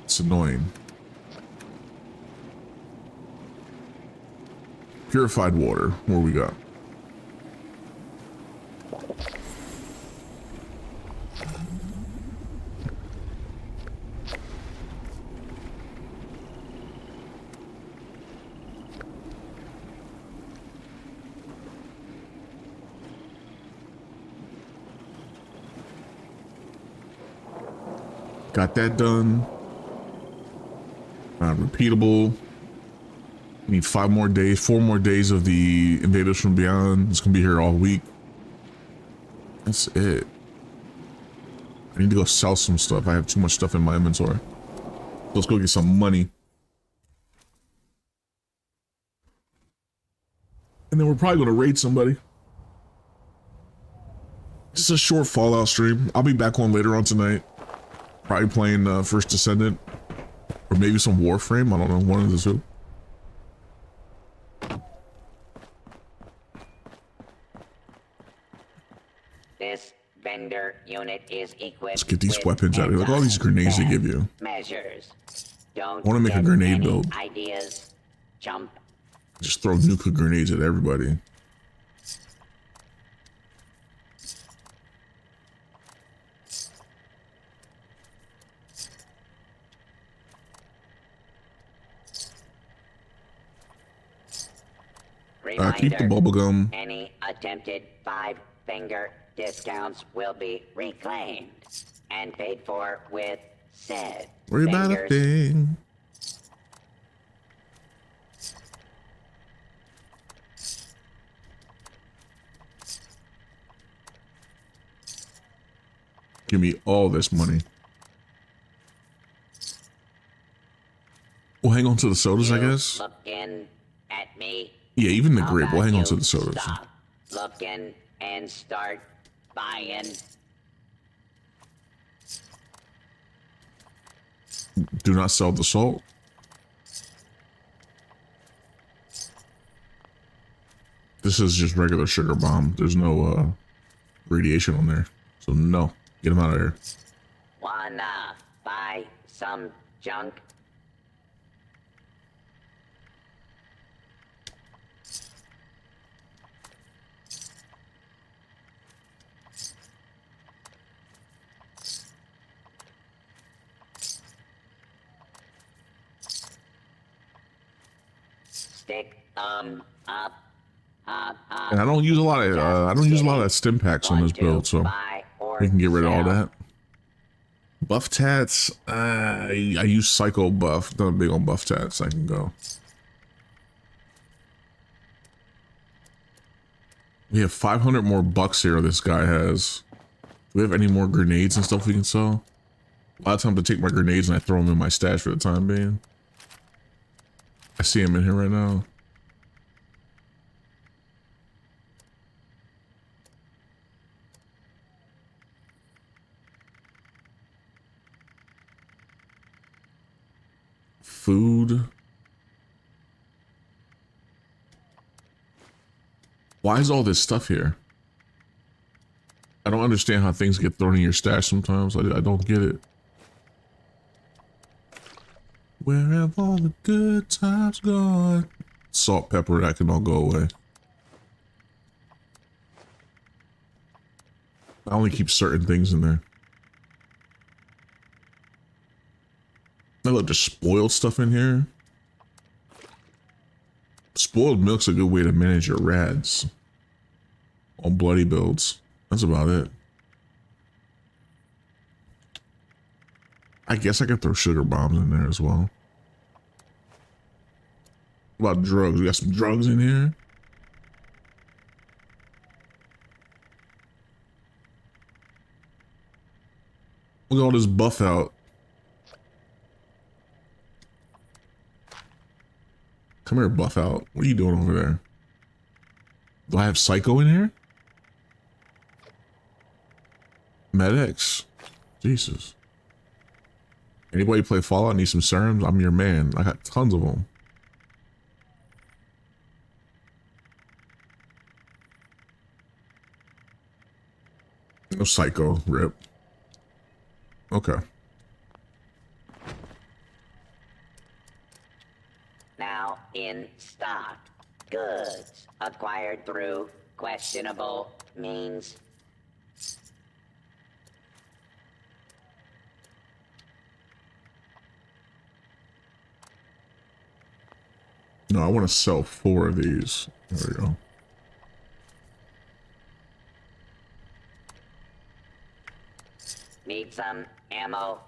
It's annoying. Purified water. What we got? Got that done. Repeatable. We need 5 more days, 4 more days of the Invaders from Beyond. It's gonna be here all week. That's it. I need to go sell some stuff. I have too much stuff in my inventory. Let's go get some money. And then we're probably gonna raid somebody. Just a short Fallout stream. I'll be back on later on tonight. Probably playing First Descendant. Or maybe some Warframe. I don't know, one of the two.
This vendor unit is equipped.
Let's get these weapons out of here. Look at all these grenades they give you.
Measures. Don't
I want to make a grenade
any
build.
Ideas. Jump.
Just throw nuclear grenades at everybody. Keep the bubblegum.
Any attempted 5-finger discounts will be reclaimed and paid for with said
Worry about a thing. Give me all this money. We'll hang on to the sodas, I guess.
Looking at me.
Yeah, even the
How
grape. We'll
about
hang on
you
to the sodas.
Stop looking and start buying.
Do not sell the salt. This is just regular sugar bomb. There's no radiation on there. So no, get them out of there.
Wanna buy some junk? Stick up.
And I don't use a lot of stim packs on this build, so we can get rid of all that. Buff tats, I use psycho buff. Not big on buff tats. I can go. We have 500 more bucks here. This guy has. Do we have any more grenades and stuff we can sell? A lot of times I take my grenades and I throw them in my stash for the time being. I see him in here right now. Food. Why is all this stuff here? I don't understand how things get thrown in your stash sometimes. I don't get it. Where have all the good times gone? Salt, pepper, that can all go away. I only keep certain things in there. I look, there's spoiled stuff in here. Spoiled milk's a good way to manage your rads on bloody builds. That's about it. I guess I could throw sugar bombs in there as well. What about drugs? We got some drugs in here. Look at all this buff out. Come here, buff out. What are you doing over there? Do I have psycho in here? Medics. Jesus. Anybody play Fallout need some serums? I'm your man. I got tons of them. No psycho, rip. Okay.
Now in stock. Goods acquired through questionable means.
No, I want to sell 4 of these. There we go.
Need some ammo,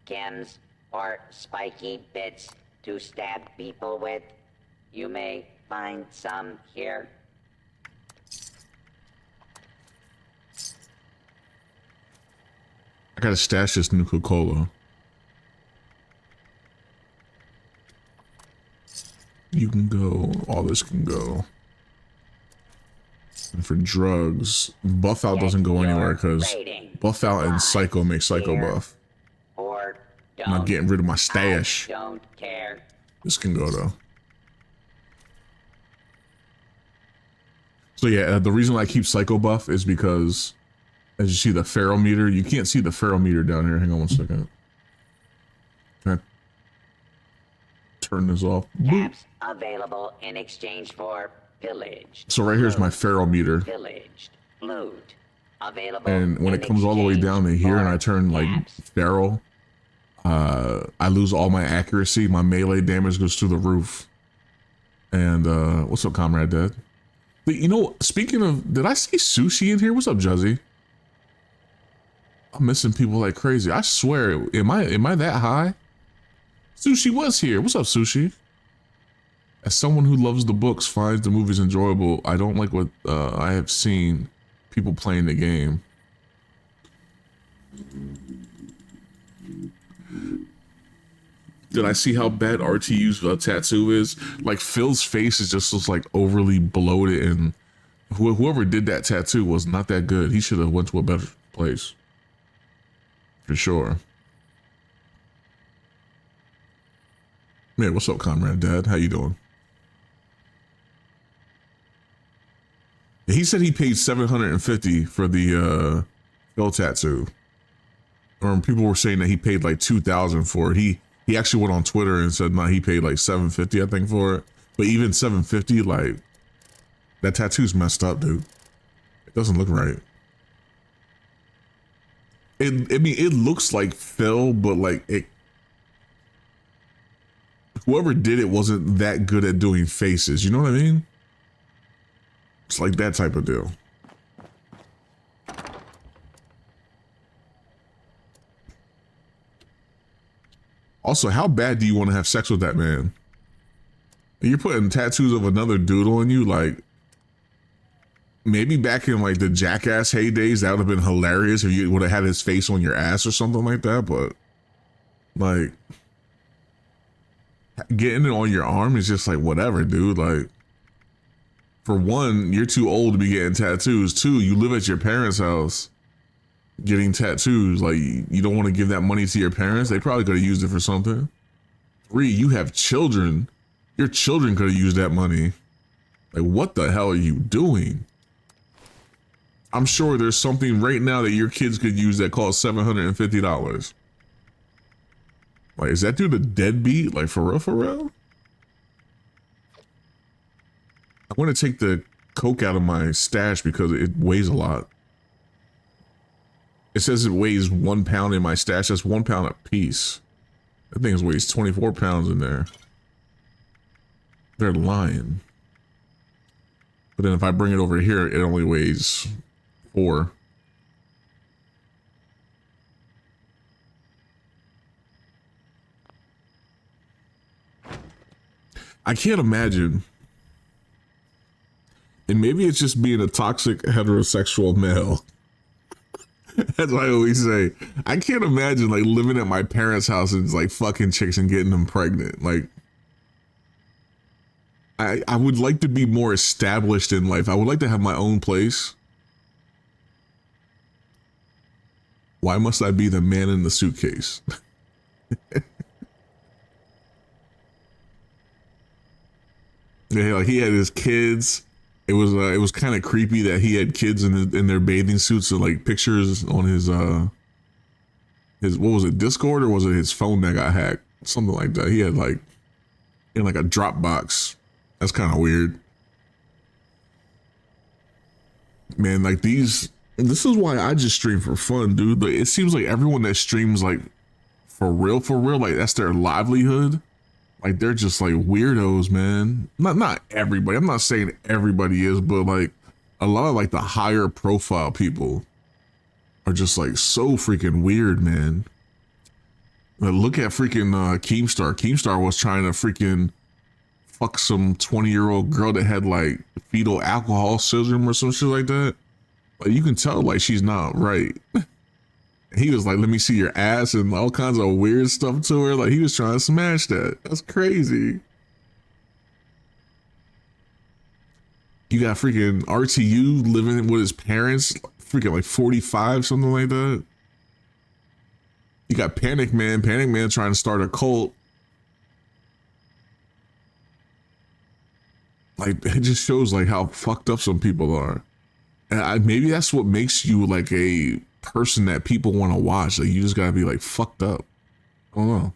chems, or spiky bits to stab people with? You may find some here.
I gotta stash this Nuka-Cola. You can go. All this can go. And for drugs, buff out doesn't go anywhere because buff out and psycho make psycho buff.
Or
I'm not getting rid of my stash.
don't care.
This can go though. So yeah, the reason I keep psycho buff is because, as you see the ferrometer, you can't see the ferrometer down here. Hang on one second. Can I turn this off?
Caps available in exchange for pillaged.
So right here's my ferrometer.
Pillaged. Loot. Available.
And when
in
it comes all the way down to here and I
for
turn like
caps.
feral, I lose all my accuracy. My melee damage goes through the roof. And what's up, Comrade Dead? But, you know, speaking of, did I see Sushi in here? What's up, Juzzy? I'm missing people like crazy. I swear, am I that high? Sushi was here. What's up, Sushi? As someone who loves the books, finds the movies enjoyable, I don't like what I have seen people playing the game. Did I see how bad RTU's tattoo is? Like, Phil's face is just like overly bloated and Whoever did that tattoo was not that good. He should have went to a better place. For sure. Man, what's up, Comrade Dad? How you doing? He said he paid $750 for the skull tattoo. Or people were saying that he paid like $2,000 for it. He actually went on Twitter and said, he paid like $750, I think, for it. But even $750, like, that tattoo's messed up, dude. It doesn't look right. It looks like Phil, but like whoever did it wasn't that good at doing faces. You know what I mean? It's like that type of deal. Also, how bad do you want to have sex with that man? You're putting tattoos of another dude on you, like, maybe back in like the Jackass heydays, that would have been hilarious if you would have had his face on your ass or something like that, but like getting it on your arm is just like whatever, dude. Like, for one, you're too old to be getting tattoos. Two, you live at your parents' house getting tattoos. Like, you don't want to give that money to your parents. They probably could have used it for something. Three, you have children. Your children could have used that money. Like, what the hell are you doing? I'm sure there's something right now that your kids could use that costs $750. Like, is that dude a deadbeat? Like, for real, for real? I want to take the coke out of my stash because it weighs a lot. It says it weighs 1 pound in my stash. That's 1 pound a piece. That thing weighs 24 pounds in there. They're lying. But then if I bring it over here, it only weighs 4. I can't imagine. And maybe it's just being a toxic heterosexual male. That's what I always say. I can't imagine like living at my parents' house and like fucking chicks and getting them pregnant. Like, I would like to be more established in life. I would like to have my own place. Why must I be the man in the suitcase? Yeah, like he had his kids. It was kind of creepy that he had kids in their bathing suits and like pictures on his what was it, Discord, or was it his phone that got hacked? Something like that. He had like in like a Dropbox. That's kind of weird. Man, like this is why I just stream for fun, dude. Like, it seems like everyone that streams like for real, like that's their livelihood. Like, they're just like weirdos, man. Not everybody. I'm not saying everybody is, but like a lot of like the higher profile people are just like so freaking weird, man. Like, look at freaking Keemstar. Keemstar was trying to freaking fuck some 20-year-old girl that had like fetal alcohol syndrome or some shit like that. Like, you can tell like she's not right. He was like, let me see your ass and all kinds of weird stuff to her. Like, he was trying to smash that. That's crazy. You got freaking RTU living with his parents, freaking like 45, something like that. You got Panic Man trying to start a cult. Like, it just shows like how fucked up some people are. And maybe that's what makes you like a person that people want to watch. Like, you just gotta be like fucked up. I don't know.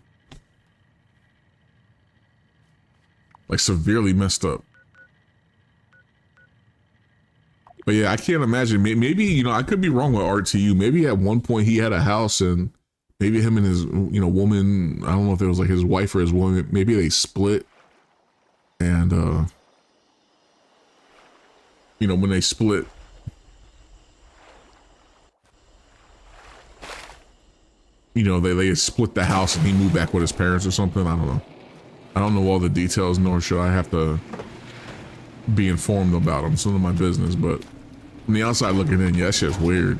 Like, severely messed up. But yeah, I can't imagine. Maybe, you know, I could be wrong with RTU. Maybe at one point he had a house and maybe him and his, you know, woman, I don't know if it was like his wife or his woman, maybe they split. And, you know, when they split, you know, they split the house and he moved back with his parents or something. I don't know. I don't know all the details, nor should I have to be informed about them. It's none of my business, but from the outside looking in, yeah, that shit's weird.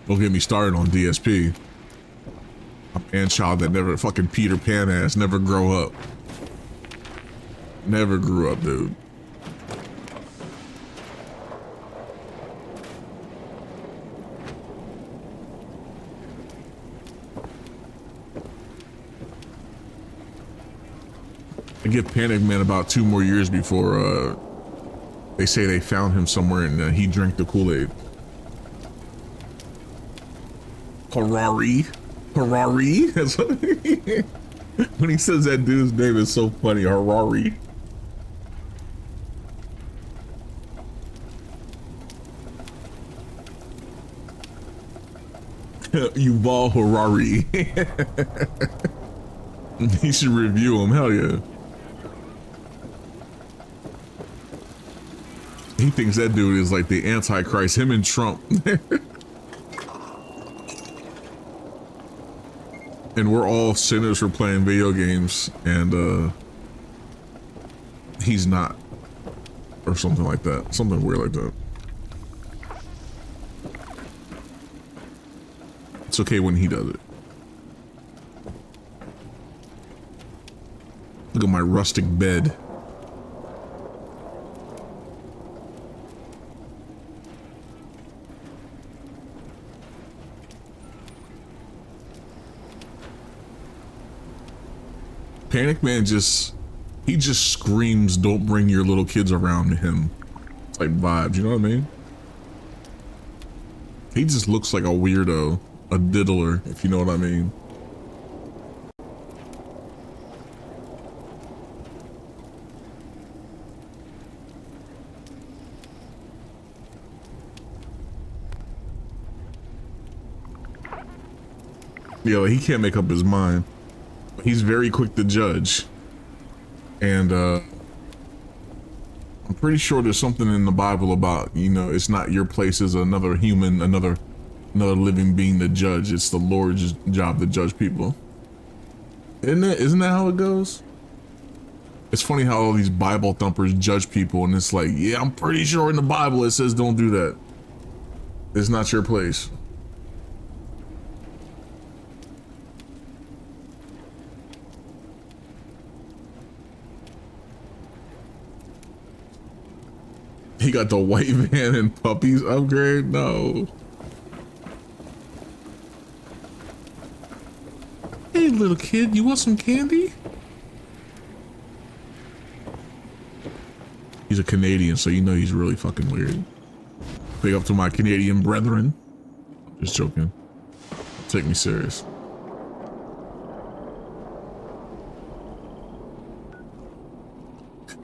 Don't get me started on DSP. A man child that never fucking Peter Pan ass, never grow up. Never grew up, dude. give Panic Man about 2 more years before they say they found him somewhere and he drank the Kool-Aid. Harari. That's what when he says that dude's name is so funny. Harari. Yuval Harari. He should review him. Hell yeah. He thinks that dude is like the Antichrist. Him and Trump. And we're all sinners for playing video games, and he's not, or something like that. Something weird like that. It's okay when he does it. Look at my rustic bed. Panic Man he just screams, "Don't bring your little kids around him," type vibes, you know what I mean? He just looks like a weirdo, a diddler, if you know what I mean. Yeah, he can't make up his mind. He's very quick to judge. And I'm pretty sure there's something in the Bible about, you know, it's not your place as another human, another living being to judge. It's the Lord's job to judge people. Isn't that how it goes? It's funny how all these Bible thumpers judge people, and it's like, yeah, I'm pretty sure in the Bible it says don't do that. It's not your place. He got the white van and puppies upgrade? No. Hey, little kid, you want some candy? He's a Canadian, so you know he's really fucking weird. Big up to my Canadian brethren. Just joking. Take me serious.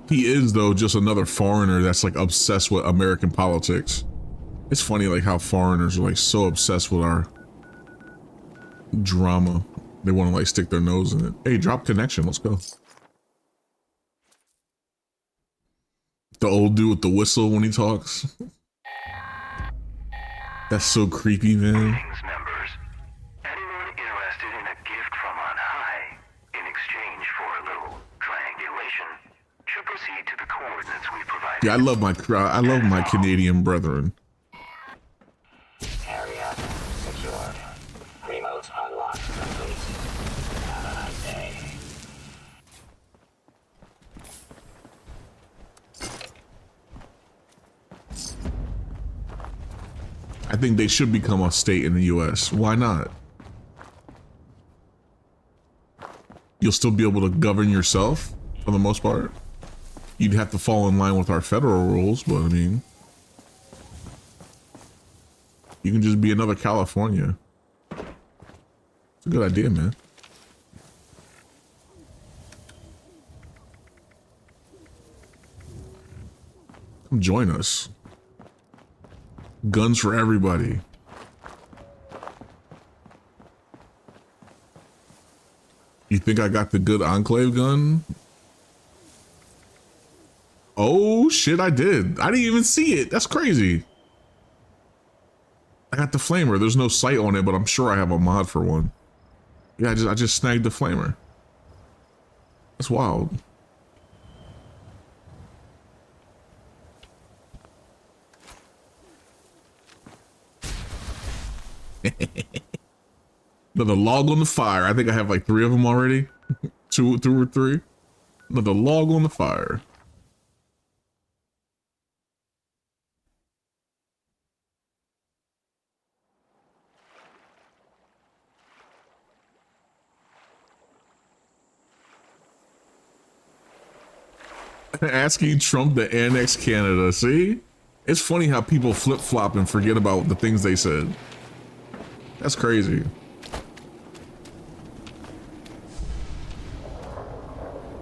He is, though, just another foreigner that's like obsessed with American politics. It's funny like how foreigners are like so obsessed with our drama. They want to like stick their nose in it. Hey, drop connection. Let's go. The old dude with the whistle when he talks. That's so creepy, man.
Greetings, members. Anyone interested in a gift from on high in exchange for a little triangulation should proceed to the coordinates we provided.
Yeah, I love my Canadian brethren.
Area secured. Remote unlocked complete. Have a nice day.
I think they should become a state in the US. Why not? You'll still be able to govern yourself for the most part. You'd have to fall in line with our federal rules, but I mean, you can just be another California. It's a good idea, man. Come join us. Guns for everybody. You think I got the good Enclave gun? Oh shit, I did. I didn't even see it. That's crazy. I got the flamer. There's no sight on it, but I'm sure I have a mod for one. Yeah, I just snagged the flamer. That's wild. Another log on the fire. I think I have like 3 of them already. two or 3. Another log on the fire. Asking Trump to annex Canada. See? It's funny how people flip-flop and forget about the things they said. That's crazy.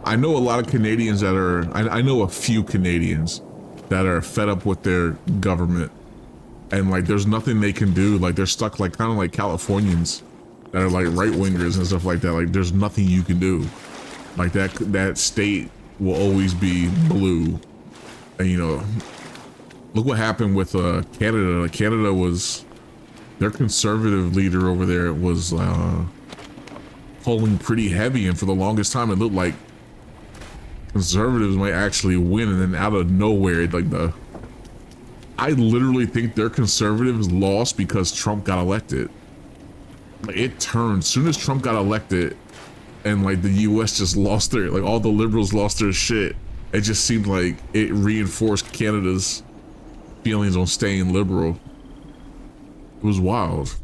I know a lot of Canadians that are, I know a few Canadians that are fed up with their government, and like there's nothing they can do. Like they're stuck like kind of like Californians that are like right-wingers and stuff like that. Like there's nothing you can do. Like that state will always be blue. And you know, look what happened with Canada. Canada was, their conservative leader over there was polling pretty heavy, and for the longest time it looked like conservatives might actually win, and then out of nowhere, like I literally think their conservatives lost because Trump got elected. Like it turned as soon as Trump got elected, and like the US just lost their, like all the liberals lost their shit. It just seemed like it reinforced Canada's feelings on staying liberal. It was wild.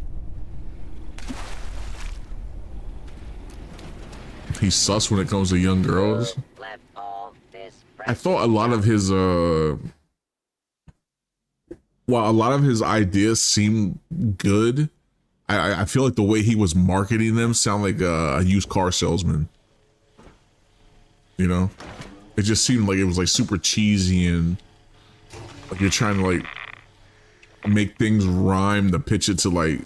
He's sus when it comes to young girls. I thought a lot of his while a lot of his ideas seem good, I feel like the way he was marketing them sound like a used car salesman. You know? It just seemed like it was like super cheesy, and like you're trying to like make things rhyme to pitch it to like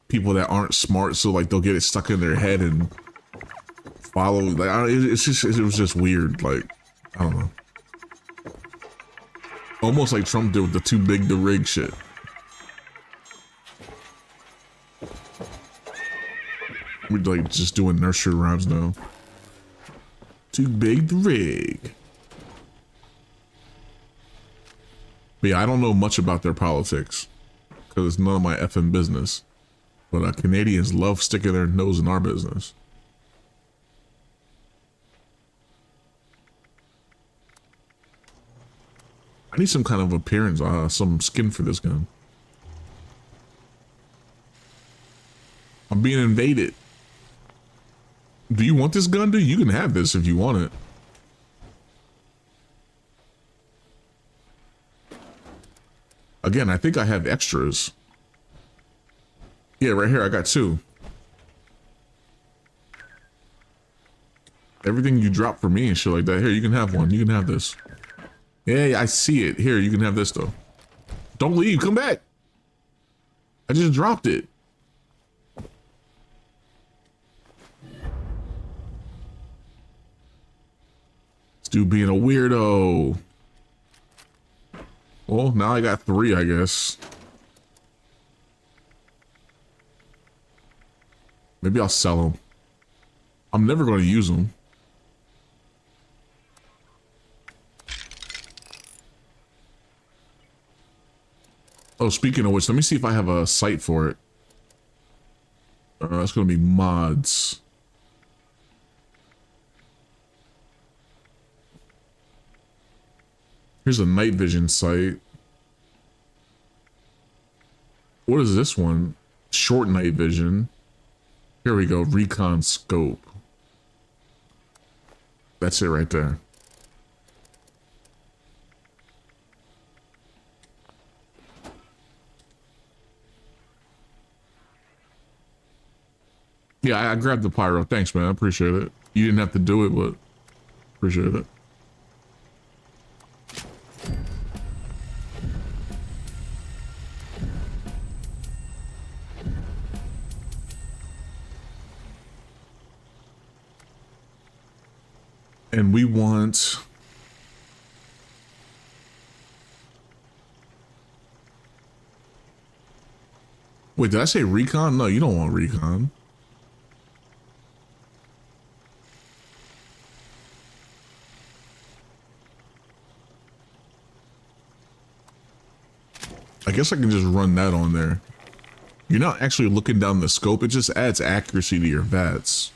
people that aren't smart, so like they'll get it stuck in their head and follow. Like it was just weird. Like I don't know. Almost like Trump did with the too big to rig shit. We're like just doing nursery rhymes now. Too big to rig. But yeah, I don't know much about their politics because it's none of my effing business. But Canadians love sticking their nose in our business. I need some kind of appearance, some skin for this gun. I'm being invaded. Do you want this gun, dude? You can have this if you want it. Again, I think I have extras. Yeah, right here, I got 2. Everything you drop for me and shit like that. Here, you can have one. You can have this. Yeah, I see it. Here, you can have this though. Don't leave, come back. I just dropped it. This dude being a weirdo. Well, now I got 3, I guess. Maybe I'll sell them. I'm never going to use them. Oh, speaking of which, let me see if I have a site for it. That's going to be mods. Here's a night vision site. What is this one? Short night vision. Here we go, recon scope. That's it right there. Yeah, I grabbed the pyro. Thanks, man. I appreciate it. You didn't have to do it, but appreciate it. And we want... Wait, did I say recon? No, you don't want recon. I guess I can just run that on there. You're not actually looking down the scope, it just adds accuracy to your VATS.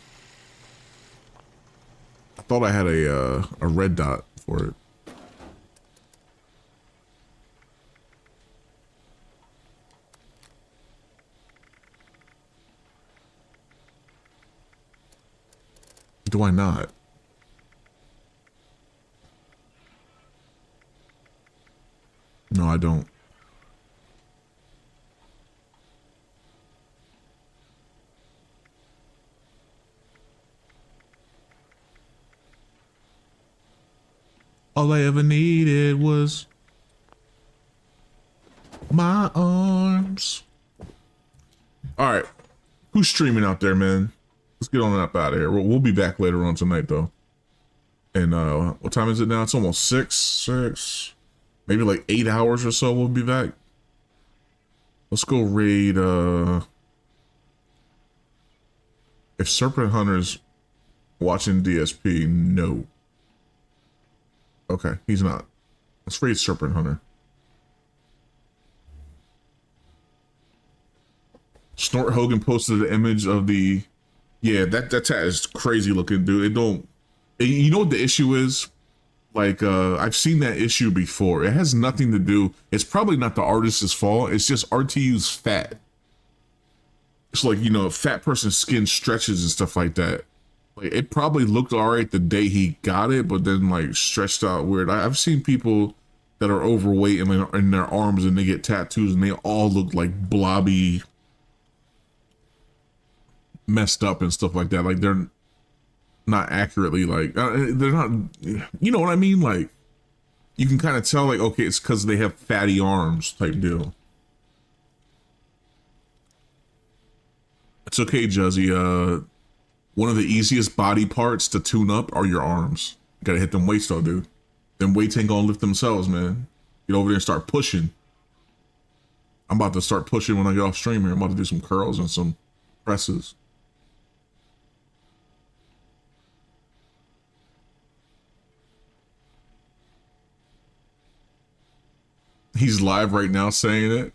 I thought I had a red dot for it. Do I not? No, I don't. All I ever needed was my arms. All right. Who's streaming out there, man? Let's get on up out of here. We'll be back later on tonight, though. And what time is it now? It's almost 6. Maybe like 8 hours or so we'll be back. Let's go raid, if Serpent Hunter's watching DSP, no. Okay, he's not. Let's raid Serpent Hunter. Snort Hogan posted an image of the, yeah, that tat is crazy looking, dude. You know what the issue is? Like, I've seen that issue before. It has nothing to do, it's probably not the artist's fault. It's just RTU's fat. It's like, you know, a fat person's skin stretches and stuff like that. Like, it probably looked all right the day he got it, but then like stretched out weird. I've seen people that are overweight in their arms and they get tattoos and they all look like blobby, messed up and stuff like that. Like they're not accurately like, they're not, you know what I mean? Like you can kind of tell like, okay, it's because they have fatty arms type deal. It's okay, Juzzy. One of the easiest body parts to tune up are your arms. You gotta hit them weights though, dude. Them weights ain't gonna lift themselves, man. Get over there and start pushing. I'm about to start pushing when I get off stream here. I'm about to do some curls and some presses. He's live right now saying it.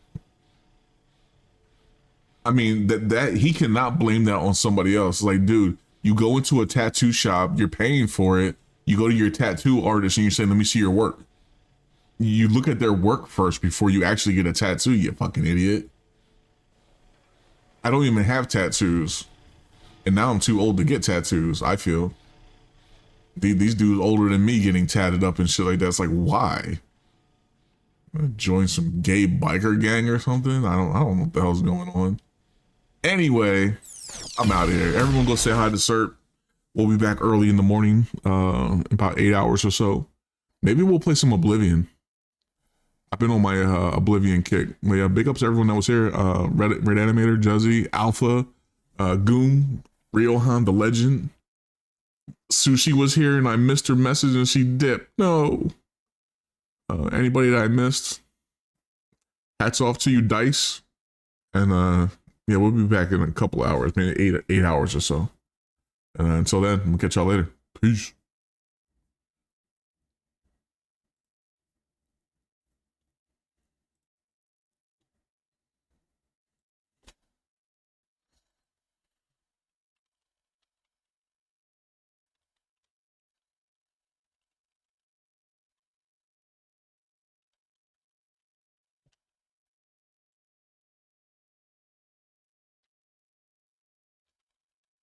I mean, that he cannot blame that on somebody else. Like, dude, you go into a tattoo shop, you're paying for it. You go to your tattoo artist and you say, let me see your work. You look at their work first before you actually get a tattoo, you fucking idiot. I don't even have tattoos. And now I'm too old to get tattoos, I feel. These dudes older than me getting tatted up and shit like that. It's like, why? Join some gay biker gang or something? I don't know what the hell's going on. Anyway, I'm out of here. Everyone go say hi to Serp. We'll be back early in the morning, about 8 hours or so. Maybe we'll play some Oblivion. I've been on my Oblivion kick. But yeah, big ups to everyone that was here. Red Animator, Juzzy, Alpha, Goon, Riohan, the Legend. Sushi was here and I missed her message and she dipped. No. Anybody that I missed, hats off to you, Dice. And yeah, we'll be back in a couple hours, maybe eight hours or so. And until then, we'll catch y'all later. Peace.